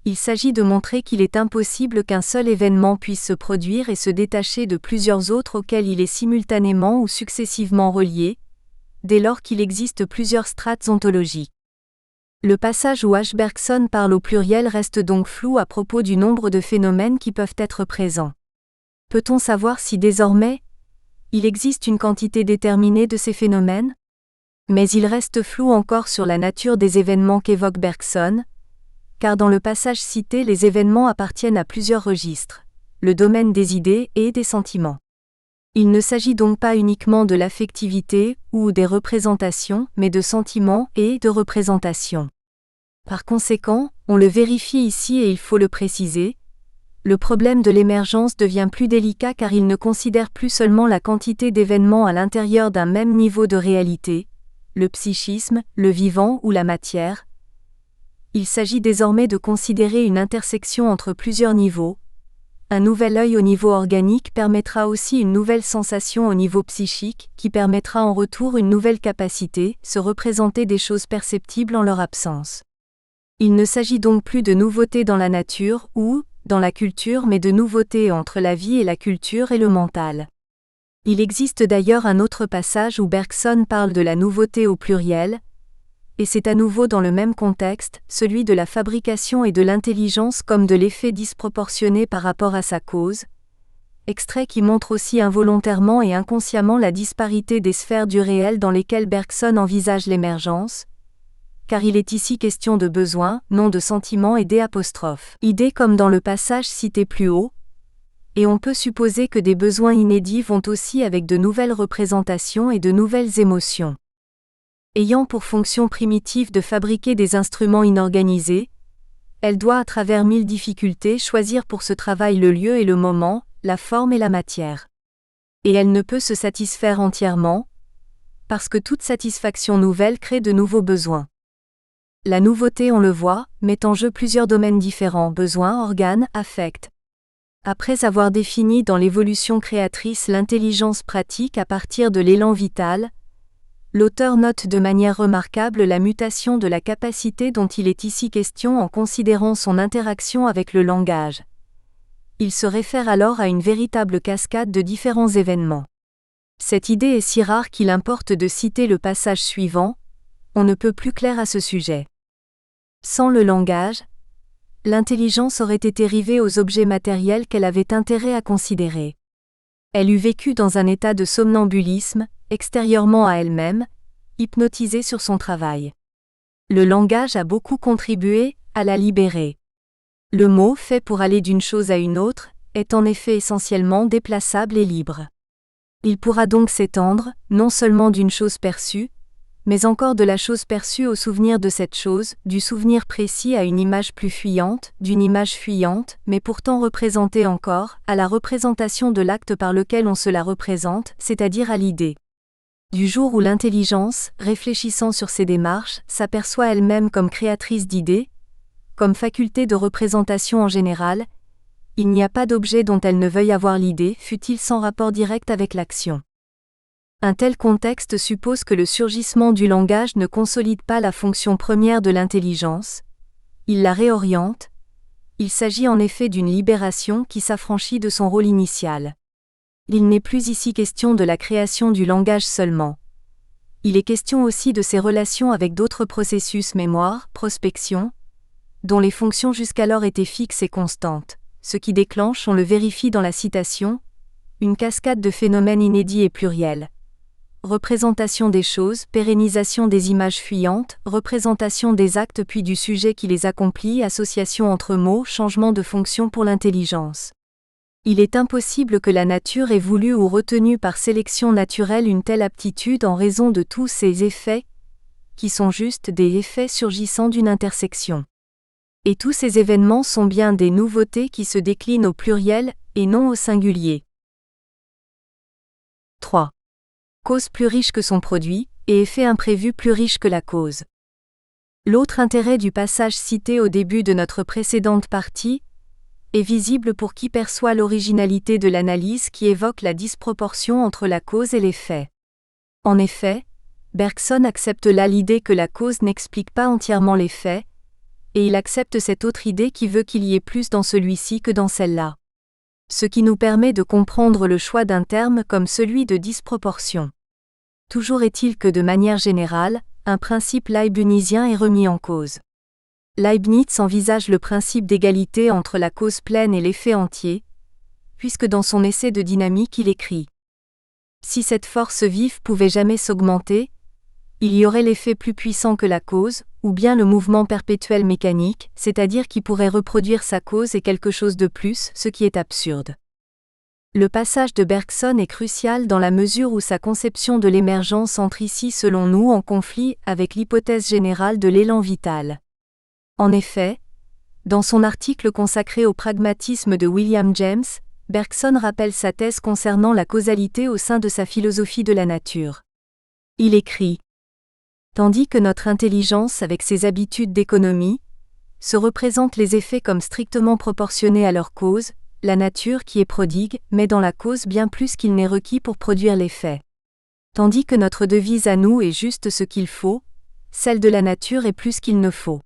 Il s'agit de montrer qu'il est impossible qu'un seul événement puisse se produire et se détacher de plusieurs autres auxquels il est simultanément ou successivement relié, dès lors qu'il existe plusieurs strates ontologiques. Le passage où H. Bergson parle au pluriel reste donc flou à propos du nombre de phénomènes qui peuvent être présents. Peut-on savoir si désormais, il existe une quantité déterminée de ces phénomènes ? Mais il reste flou encore sur la nature des événements qu'évoque Bergson, car dans le passage cité les événements appartiennent à plusieurs registres, le domaine des idées et des sentiments. Il ne s'agit donc pas uniquement de l'affectivité ou des représentations, mais de sentiments et de représentations. Par conséquent, on le vérifie ici et il faut le préciser, le problème de l'émergence devient plus délicat car il ne considère plus seulement la quantité d'événements à l'intérieur d'un même niveau de réalité, le psychisme, le vivant ou la matière. Il s'agit désormais de considérer une intersection entre plusieurs niveaux. Un nouvel œil au niveau organique permettra aussi une nouvelle sensation au niveau psychique, qui permettra en retour une nouvelle capacité, se représenter des choses perceptibles en leur absence. Il ne s'agit donc plus de nouveautés dans la nature ou, dans la culture, mais de nouveautés entre la vie et la culture et le mental. Il existe d'ailleurs un autre passage où Bergson parle de la nouveauté au pluriel, et c'est à nouveau dans le même contexte, celui de la fabrication et de l'intelligence comme de l'effet disproportionné par rapport à sa cause, extrait qui montre aussi involontairement et inconsciemment la disparité des sphères du réel dans lesquelles Bergson envisage l'émergence, car il est ici question de besoins, non de sentiments et d'idées comme dans le passage cité plus haut, et on peut supposer que des besoins inédits vont aussi avec de nouvelles représentations et de nouvelles émotions. Ayant pour fonction primitive de fabriquer des instruments inorganisés, elle doit à travers 1000 difficultés choisir pour ce travail le lieu et le moment, la forme et la matière. Et elle ne peut se satisfaire entièrement, parce que toute satisfaction nouvelle crée de nouveaux besoins. La nouveauté, on le voit, met en jeu plusieurs domaines différents, besoins, organes, affects. Après avoir défini dans l'évolution créatrice l'intelligence pratique à partir de l'élan vital, l'auteur note de manière remarquable la mutation de la capacité dont il est ici question en considérant son interaction avec le langage. Il se réfère alors à une véritable cascade de différents événements. Cette idée est si rare qu'il importe de citer le passage suivant, on ne peut plus clair à ce sujet. Sans le langage, l'intelligence aurait été rivée aux objets matériels qu'elle avait intérêt à considérer. Elle eût vécu dans un état de somnambulisme, extérieurement à elle-même, hypnotisée sur son travail. Le langage a beaucoup contribué à la libérer. Le mot, fait pour aller d'une chose à une autre, est en effet essentiellement déplaçable et libre. Il pourra donc s'étendre, non seulement d'une chose perçue, mais encore de la chose perçue au souvenir de cette chose, du souvenir précis à une image plus fuyante, d'une image fuyante, mais pourtant représentée encore, à la représentation de l'acte par lequel on se la représente, c'est-à-dire à l'idée. Du jour où l'intelligence, réfléchissant sur ses démarches, s'aperçoit elle-même comme créatrice d'idées, comme faculté de représentation en général, il n'y a pas d'objet dont elle ne veuille avoir l'idée, fût-il sans rapport direct avec l'action. Un tel contexte suppose que le surgissement du langage ne consolide pas la fonction première de l'intelligence, il la réoriente, il s'agit en effet d'une libération qui s'affranchit de son rôle initial. Il n'est plus ici question de la création du langage seulement. Il est question aussi de ses relations avec d'autres processus mémoire, prospection, dont les fonctions jusqu'alors étaient fixes et constantes, ce qui déclenche, on le vérifie dans la citation, une cascade de phénomènes inédits et pluriels. Représentation des choses, pérennisation des images fuyantes, représentation des actes puis du sujet qui les accomplit, association entre mots, changement de fonction pour l'intelligence. Il est impossible que la nature ait voulu ou retenu par sélection naturelle une telle aptitude en raison de tous ces effets, qui sont juste des effets surgissant d'une intersection. Et tous ces événements sont bien des nouveautés qui se déclinent au pluriel et non au singulier. 3. Cause plus riche que son produit, et effet imprévu plus riche que la cause. L'autre intérêt du passage cité au début de notre précédente partie est visible pour qui perçoit l'originalité de l'analyse qui évoque la disproportion entre la cause et l'effet. En effet, Bergson accepte là l'idée que la cause n'explique pas entièrement l'effet, et il accepte cette autre idée qui veut qu'il y ait plus dans celui-ci que dans celle-là. Ce qui nous permet de comprendre le choix d'un terme comme celui de disproportion. Toujours est-il que de manière générale, un principe leibnizien est remis en cause. Leibniz envisage le principe d'égalité entre la cause pleine et l'effet entier, puisque dans son essai de dynamique il écrit « Si cette force vive pouvait jamais s'augmenter, il y aurait l'effet plus puissant que la cause, ou bien le mouvement perpétuel mécanique, c'est-à-dire qui pourrait reproduire sa cause et quelque chose de plus, ce qui est absurde. » Le passage de Bergson est crucial dans la mesure où sa conception de l'émergence entre ici selon nous en conflit avec l'hypothèse générale de l'élan vital. En effet, dans son article consacré au pragmatisme de William James, Bergson rappelle sa thèse concernant la causalité au sein de sa philosophie de la nature. Il écrit « Tandis que notre intelligence avec ses habitudes d'économie se représente les effets comme strictement proportionnés à leur cause, la nature qui est prodigue met dans la cause bien plus qu'il n'est requis pour produire l'effet. Tandis que notre devise à nous est juste ce qu'il faut, celle de la nature est plus qu'il ne faut.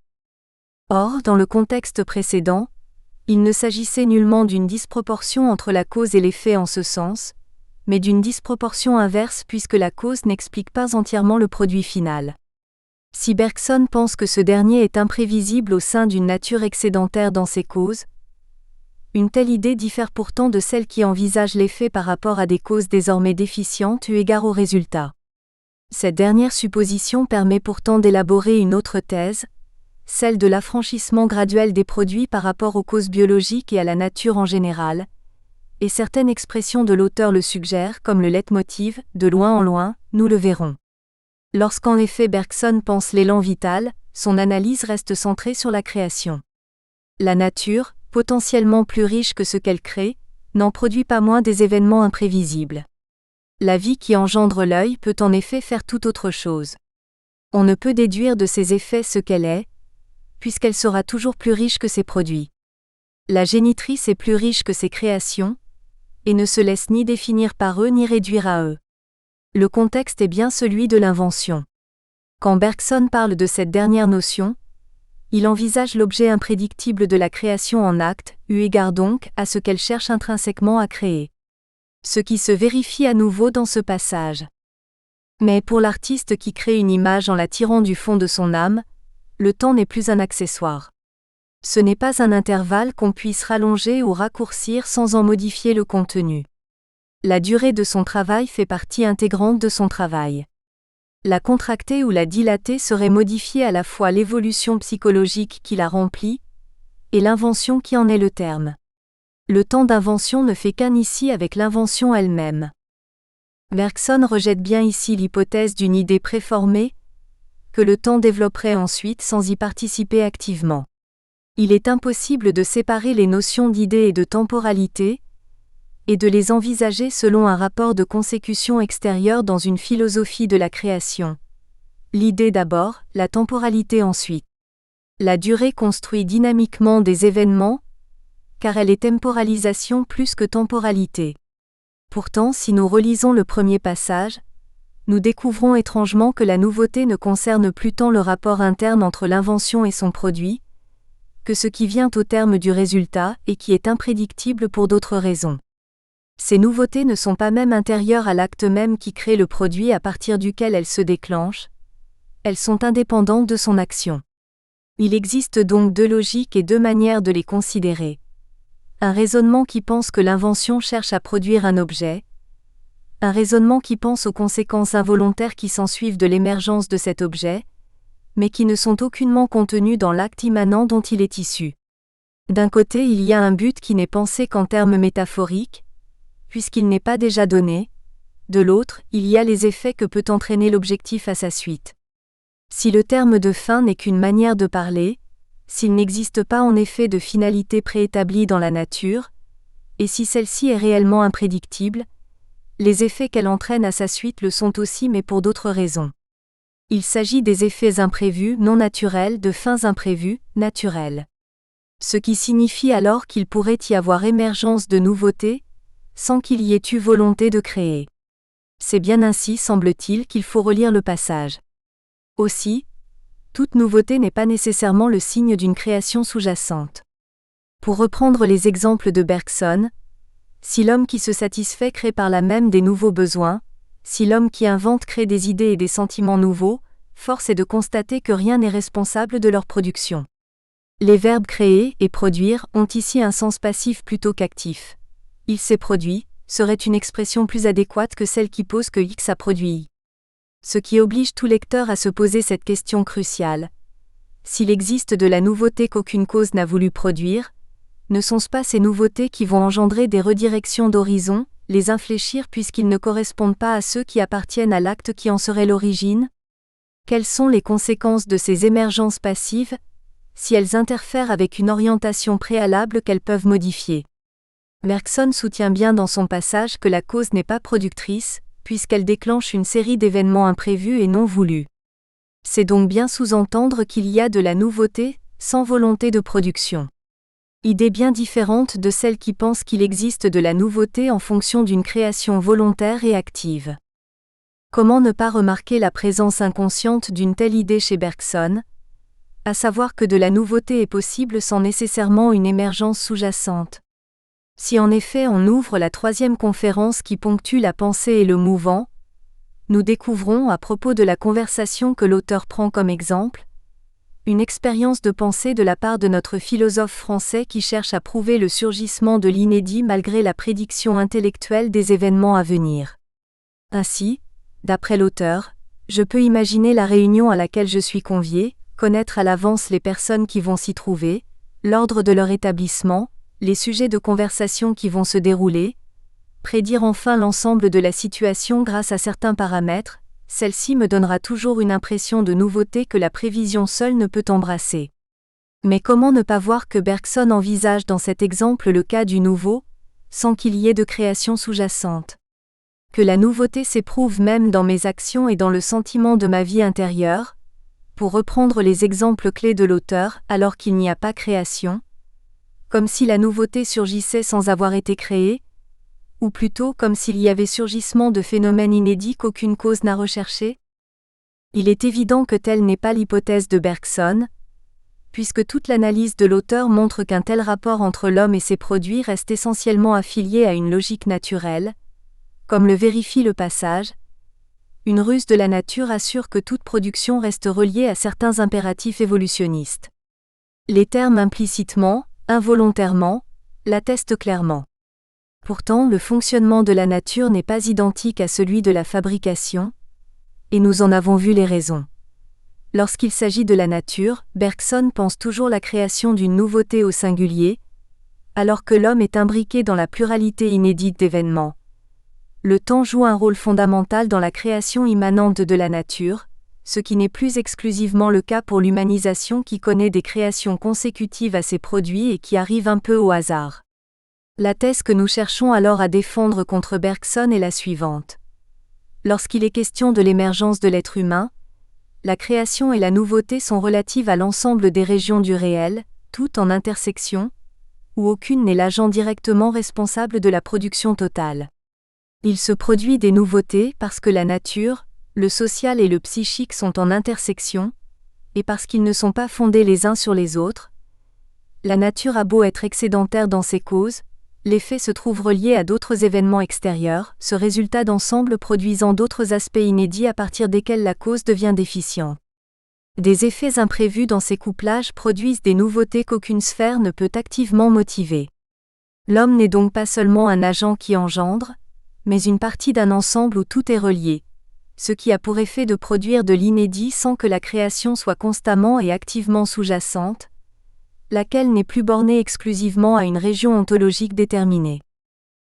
Or, dans le contexte précédent, il ne s'agissait nullement d'une disproportion entre la cause et l'effet en ce sens, mais d'une disproportion inverse puisque la cause n'explique pas entièrement le produit final. Si Bergson pense que ce dernier est imprévisible au sein d'une nature excédentaire dans ses causes, une telle idée diffère pourtant de celle qui envisage l'effet par rapport à des causes désormais déficientes eu égard au résultat. Cette dernière supposition permet pourtant d'élaborer une autre thèse, celle de l'affranchissement graduel des produits par rapport aux causes biologiques et à la nature en général, et certaines expressions de l'auteur le suggèrent comme le leitmotiv, de loin en loin, nous le verrons. Lorsqu'en effet Bergson pense l'élan vital, son analyse reste centrée sur la création. La nature, potentiellement plus riche que ce qu'elle crée, n'en produit pas moins des événements imprévisibles. La vie qui engendre l'œil peut en effet faire tout autre chose. On ne peut déduire de ses effets ce qu'elle est, puisqu'elle sera toujours plus riche que ses produits. La génitrice est plus riche que ses créations, et ne se laisse ni définir par eux ni réduire à eux. Le contexte est bien celui de l'invention. Quand Bergson parle de cette dernière notion, il envisage l'objet imprédictible de la création en acte, eu égard donc à ce qu'elle cherche intrinsèquement à créer. Ce qui se vérifie à nouveau dans ce passage. Mais pour l'artiste qui crée une image en la tirant du fond de son âme, le temps n'est plus un accessoire. Ce n'est pas un intervalle qu'on puisse rallonger ou raccourcir sans en modifier le contenu. La durée de son travail fait partie intégrante de son travail. La contracter ou la dilater serait modifier à la fois l'évolution psychologique qui la remplit, et l'invention qui en est le terme. Le temps d'invention ne fait qu'un ici avec l'invention elle-même. Bergson rejette bien ici l'hypothèse d'une idée préformée, que le temps développerait ensuite sans y participer activement. Il est impossible de séparer les notions d'idée et de temporalité, et de les envisager selon un rapport de consécution extérieure dans une philosophie de la création. L'idée d'abord, la temporalité ensuite. La durée construit dynamiquement des événements, car elle est temporalisation plus que temporalité. Pourtant, si nous relisons le premier passage, nous découvrons étrangement que la nouveauté ne concerne plus tant le rapport interne entre l'invention et son produit, que ce qui vient au terme du résultat et qui est imprédictible pour d'autres raisons. Ces nouveautés ne sont pas même intérieures à l'acte même qui crée le produit à partir duquel elles se déclenchent, elles sont indépendantes de son action. Il existe donc deux logiques et deux manières de les considérer. Un raisonnement qui pense que l'invention cherche à produire un objet, un raisonnement qui pense aux conséquences involontaires qui s'ensuivent de l'émergence de cet objet, mais qui ne sont aucunement contenues dans l'acte immanent dont il est issu. D'un côté, il y a un but qui n'est pensé qu'en termes métaphoriques, puisqu'il n'est pas déjà donné, de l'autre, il y a les effets que peut entraîner l'objectif à sa suite. Si le terme de fin n'est qu'une manière de parler, s'il n'existe pas en effet de finalité préétablie dans la nature, et si celle-ci est réellement imprédictible, les effets qu'elle entraîne à sa suite le sont aussi mais pour d'autres raisons. Il s'agit des effets imprévus non naturels de fins imprévues, naturelles. Ce qui signifie alors qu'il pourrait y avoir émergence de nouveautés, sans qu'il y ait eu volonté de créer. C'est bien ainsi, semble-t-il, qu'il faut relire le passage. Aussi, toute nouveauté n'est pas nécessairement le signe d'une création sous-jacente. Pour reprendre les exemples de Bergson, si l'homme qui se satisfait crée par là même des nouveaux besoins, si l'homme qui invente crée des idées et des sentiments nouveaux, force est de constater que rien n'est responsable de leur production. Les verbes créer et produire ont ici un sens passif plutôt qu'actif. Il s'est produit serait une expression plus adéquate que celle qui pose que X a produit Y. Ce qui oblige tout lecteur à se poser cette question cruciale. S'il existe de la nouveauté qu'aucune cause n'a voulu produire, ne sont-ce pas ces nouveautés qui vont engendrer des redirections d'horizon, les infléchir puisqu'ils ne correspondent pas à ceux qui appartiennent à l'acte qui en serait l'origine? Quelles sont les conséquences de ces émergences passives, si elles interfèrent avec une orientation préalable qu'elles peuvent modifier? Bergson soutient bien dans son passage que la cause n'est pas productrice, puisqu'elle déclenche une série d'événements imprévus et non voulus. C'est donc bien sous-entendre qu'il y a de la nouveauté, sans volonté de production. Idée bien différente de celle qui pense qu'il existe de la nouveauté en fonction d'une création volontaire et active. Comment ne pas remarquer la présence inconsciente d'une telle idée chez Bergson? à savoir que de la nouveauté est possible sans nécessairement une émergence sous-jacente. Si en effet on ouvre la 3e conférence qui ponctue la pensée et le mouvant, nous découvrons à propos de la conversation que l'auteur prend comme exemple, une expérience de pensée de la part de notre philosophe français qui cherche à prouver le surgissement de l'inédit malgré la prédiction intellectuelle des événements à venir. Ainsi, d'après l'auteur, je peux imaginer la réunion à laquelle je suis convié, connaître à l'avance les personnes qui vont s'y trouver, l'ordre de leur établissement, les sujets de conversation qui vont se dérouler, prédire enfin l'ensemble de la situation grâce à certains paramètres, celle-ci me donnera toujours une impression de nouveauté que la prévision seule ne peut embrasser. Mais comment ne pas voir que Bergson envisage dans cet exemple le cas du nouveau, sans qu'il y ait de création sous-jacente ? Que la nouveauté s'éprouve même dans mes actions et dans le sentiment de ma vie intérieure, pour reprendre les exemples clés de l'auteur, alors qu'il n'y a pas création, comme si la nouveauté surgissait sans avoir été créée, ou plutôt comme s'il y avait surgissement de phénomènes inédits qu'aucune cause n'a recherchés ? Il est évident que telle n'est pas l'hypothèse de Bergson, puisque toute l'analyse de l'auteur montre qu'un tel rapport entre l'homme et ses produits reste essentiellement affilié à une logique naturelle, comme le vérifie le passage. Une ruse de la nature assure que toute production reste reliée à certains impératifs évolutionnistes. Les termes implicitement, involontairement, l'attestent clairement. Pourtant, le fonctionnement de la nature n'est pas identique à celui de la fabrication, et nous en avons vu les raisons. Lorsqu'il s'agit de la nature, Bergson pense toujours la création d'une nouveauté au singulier, alors que l'homme est imbriqué dans la pluralité inédite d'événements. Le temps joue un rôle fondamental dans la création immanente de la nature, ce qui n'est plus exclusivement le cas pour l'humanisation qui connaît des créations consécutives à ses produits et qui arrive un peu au hasard. La thèse que nous cherchons alors à défendre contre Bergson est la suivante. Lorsqu'il est question de l'émergence de l'être humain, la création et la nouveauté sont relatives à l'ensemble des régions du réel, toutes en intersection, où aucune n'est l'agent directement responsable de la production totale. Il se produit des nouveautés parce que la nature, le social et le psychique sont en intersection, et parce qu'ils ne sont pas fondés les uns sur les autres. La nature a beau être excédentaire dans ses causes, les faits se trouvent reliés à d'autres événements extérieurs, ce résultat d'ensemble produisant d'autres aspects inédits à partir desquels la cause devient déficiente. Des effets imprévus dans ces couplages produisent des nouveautés qu'aucune sphère ne peut activement motiver. L'homme n'est donc pas seulement un agent qui engendre, mais une partie d'un ensemble où tout est relié, ce qui a pour effet de produire de l'inédit sans que la création soit constamment et activement sous-jacente, laquelle n'est plus bornée exclusivement à une région ontologique déterminée.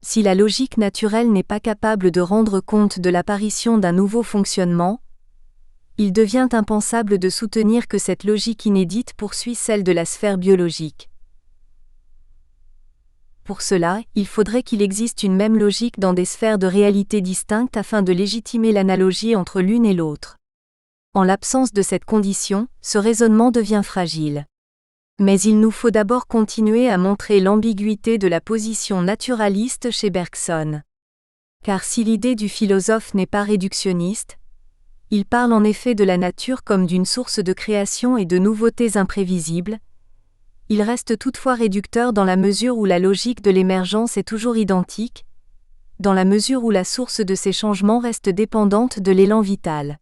Si la logique naturelle n'est pas capable de rendre compte de l'apparition d'un nouveau fonctionnement, il devient impensable de soutenir que cette logique inédite poursuit celle de la sphère biologique. Pour cela, il faudrait qu'il existe une même logique dans des sphères de réalité distinctes afin de légitimer l'analogie entre l'une et l'autre. En l'absence de cette condition, ce raisonnement devient fragile. Mais il nous faut d'abord continuer à montrer l'ambiguïté de la position naturaliste chez Bergson. Car si l'idée du philosophe n'est pas réductionniste, il parle en effet de la nature comme d'une source de création et de nouveautés imprévisibles, il reste toutefois réducteur dans la mesure où la logique de l'émergence est toujours identique, dans la mesure où la source de ces changements reste dépendante de l'élan vital.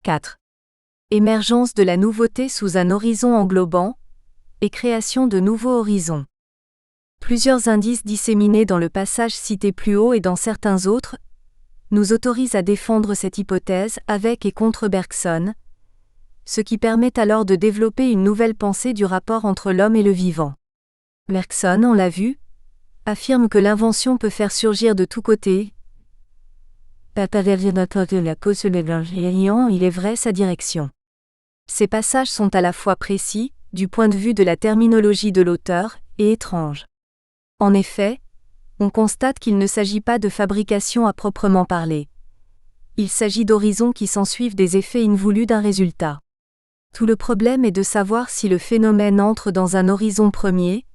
4. Émergence de la nouveauté sous un horizon englobant, et création de nouveaux horizons. Plusieurs indices disséminés dans le passage cité plus haut et dans certains autres nous autorisent à défendre cette hypothèse avec et contre Bergson, ce qui permet alors de développer une nouvelle pensée du rapport entre l'homme et le vivant. Bergson, on l'a vu, affirme que l'invention peut faire surgir de tous côtés. Il est vrai sa direction. Ces passages sont à la fois précis, du point de vue de la terminologie de l'auteur, et étranges. En effet, on constate qu'il ne s'agit pas de fabrication à proprement parler. Il s'agit d'horizons qui s'ensuivent des effets invoulus d'un résultat. Tout le problème est de savoir si le phénomène entre dans un horizon premier,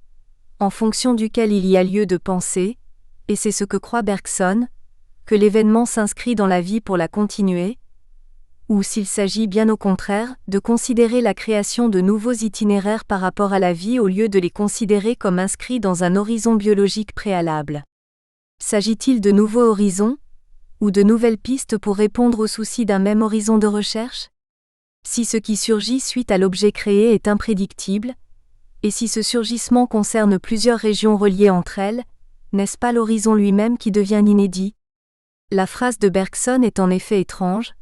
en fonction duquel il y a lieu de penser, et c'est ce que croit Bergson, que l'événement s'inscrit dans la vie pour la continuer, ou s'il s'agit bien au contraire, de considérer la création de nouveaux itinéraires par rapport à la vie au lieu de les considérer comme inscrits dans un horizon biologique préalable. S'agit-il de nouveaux horizons, ou de nouvelles pistes pour répondre aux soucis d'un même horizon de recherche? Si ce qui surgit suite à l'objet créé est imprédictible, et si ce surgissement concerne plusieurs régions reliées entre elles, n'est-ce pas l'horizon lui-même qui devient inédit? La phrase de Bergson est en effet étrange,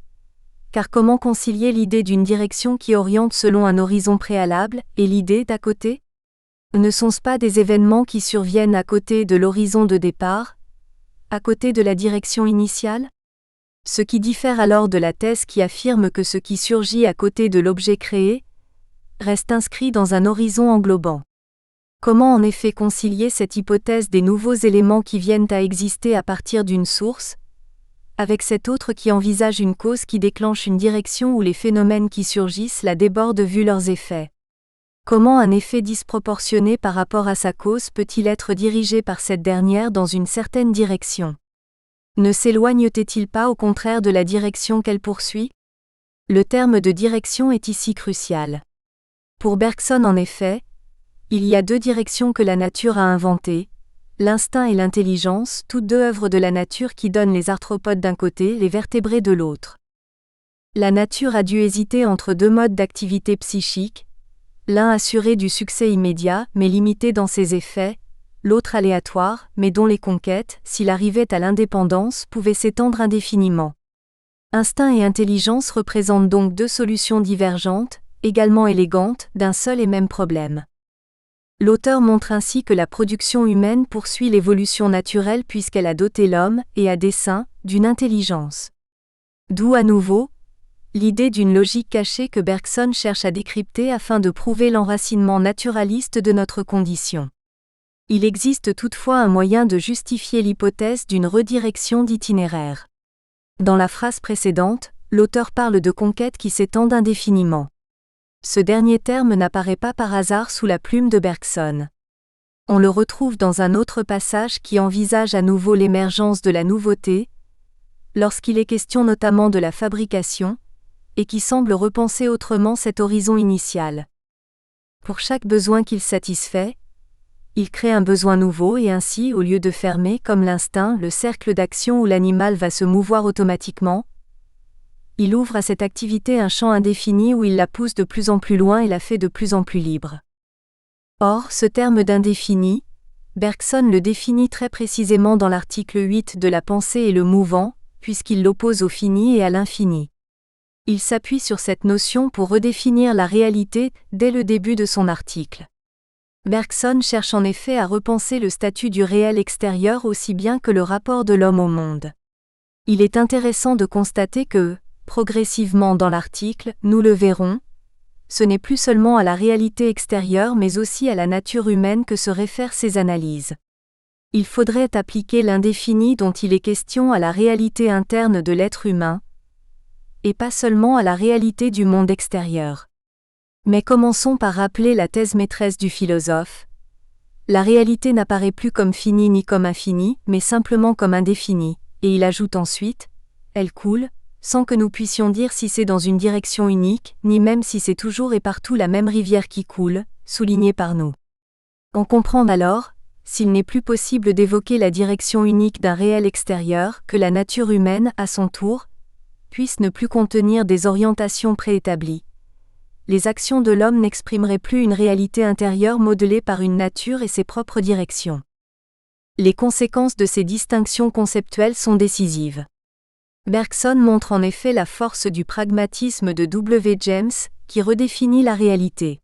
car comment concilier l'idée d'une direction qui oriente selon un horizon préalable, et l'idée d'à côté? Ne sont-ce pas des événements qui surviennent à côté de l'horizon de départ, à côté de la direction initiale? Ce qui diffère alors de la thèse qui affirme que ce qui surgit à côté de l'objet créé reste inscrit dans un horizon englobant. Comment en effet concilier cette hypothèse des nouveaux éléments qui viennent à exister à partir d'une source, avec cette autre qui envisage une cause qui déclenche une direction où les phénomènes qui surgissent la débordent vu leurs effets? Comment un effet disproportionné par rapport à sa cause peut-il être dirigé par cette dernière dans une certaine direction? Ne s'éloigne-t-il pas au contraire de la direction qu'elle poursuit? Le terme de direction est ici crucial. Pour Bergson en effet, il y a deux directions que la nature a inventées, l'instinct et l'intelligence, toutes deux œuvres de la nature qui donnent les arthropodes d'un côté, les vertébrés de l'autre. La nature a dû hésiter entre deux modes d'activité psychique, l'un assuré du succès immédiat, mais limité dans ses effets, l'autre aléatoire, mais dont les conquêtes, s'il arrivait à l'indépendance, pouvaient s'étendre indéfiniment. Instinct et intelligence représentent donc deux solutions divergentes, également élégantes, d'un seul et même problème. L'auteur montre ainsi que la production humaine poursuit l'évolution naturelle puisqu'elle a doté l'homme, et à dessein, d'une intelligence. D'où à nouveau, l'idée d'une logique cachée que Bergson cherche à décrypter afin de prouver l'enracinement naturaliste de notre condition. Il existe toutefois un moyen de justifier l'hypothèse d'une redirection d'itinéraire. Dans la phrase précédente, l'auteur parle de conquêtes qui s'étendent indéfiniment. Ce dernier terme n'apparaît pas par hasard sous la plume de Bergson. On le retrouve dans un autre passage qui envisage à nouveau l'émergence de la nouveauté, lorsqu'il est question notamment de la fabrication, et qui semble repenser autrement cet horizon initial. Pour chaque besoin qu'il satisfait, il crée un besoin nouveau et ainsi, au lieu de fermer, comme l'instinct, le cercle d'action où l'animal va se mouvoir automatiquement, il ouvre à cette activité un champ indéfini où il la pousse de plus en plus loin et la fait de plus en plus libre. Or, ce terme d'indéfini, Bergson le définit très précisément dans l'article 8 de La pensée et le mouvant, puisqu'il l'oppose au fini et à l'infini. Il s'appuie sur cette notion pour redéfinir la réalité dès le début de son article. Bergson cherche en effet à repenser le statut du réel extérieur aussi bien que le rapport de l'homme au monde. Il est intéressant de constater que, progressivement dans l'article, nous le verrons, ce n'est plus seulement à la réalité extérieure mais aussi à la nature humaine que se réfèrent ces analyses. Il faudrait appliquer l'indéfini dont il est question à la réalité interne de l'être humain, et pas seulement à la réalité du monde extérieur. Mais commençons par rappeler la thèse maîtresse du philosophe. La réalité n'apparaît plus comme finie ni comme infinie, mais simplement comme indéfinie, et il ajoute ensuite, elle coule, sans que nous puissions dire si c'est dans une direction unique, ni même si c'est toujours et partout la même rivière qui coule, soulignée par nous. On comprend alors, s'il n'est plus possible d'évoquer la direction unique d'un réel extérieur, que la nature humaine, à son tour, puisse ne plus contenir des orientations préétablies. Les actions de l'homme n'exprimeraient plus une réalité intérieure modelée par une nature et ses propres directions. Les conséquences de ces distinctions conceptuelles sont décisives. Bergson montre en effet la force du pragmatisme de W. James, qui redéfinit la réalité.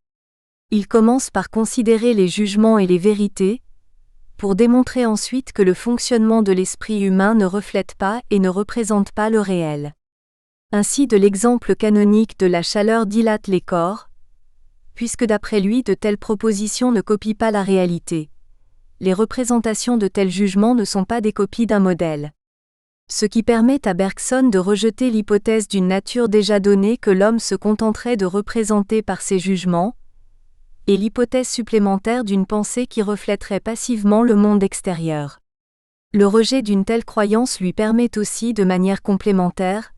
Il commence par considérer les jugements et les vérités, pour démontrer ensuite que le fonctionnement de l'esprit humain ne reflète pas et ne représente pas le réel. Ainsi de l'exemple canonique de la chaleur dilate les corps, puisque d'après lui de telles propositions ne copient pas la réalité. Les représentations de tels jugements ne sont pas des copies d'un modèle. Ce qui permet à Bergson de rejeter l'hypothèse d'une nature déjà donnée que l'homme se contenterait de représenter par ses jugements, et l'hypothèse supplémentaire d'une pensée qui reflèterait passivement le monde extérieur. Le rejet d'une telle croyance lui permet aussi de manière complémentaire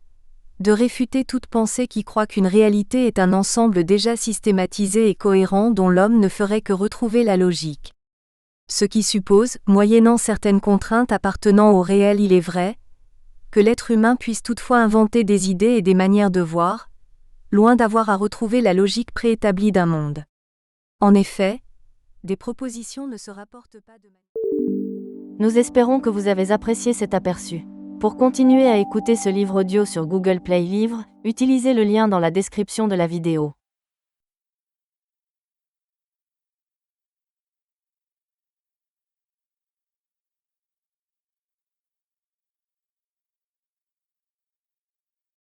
de réfuter toute pensée qui croit qu'une réalité est un ensemble déjà systématisé et cohérent dont l'homme ne ferait que retrouver la logique. Ce qui suppose, moyennant certaines contraintes appartenant au réel il est vrai, que l'être humain puisse toutefois inventer des idées et des manières de voir, loin d'avoir à retrouver la logique préétablie d'un monde. En effet, des propositions ne se rapportent pas de manière... Nous espérons que vous avez apprécié cet aperçu. Pour continuer à écouter ce livre audio sur Google Play Livres, utilisez le lien dans la description de la vidéo.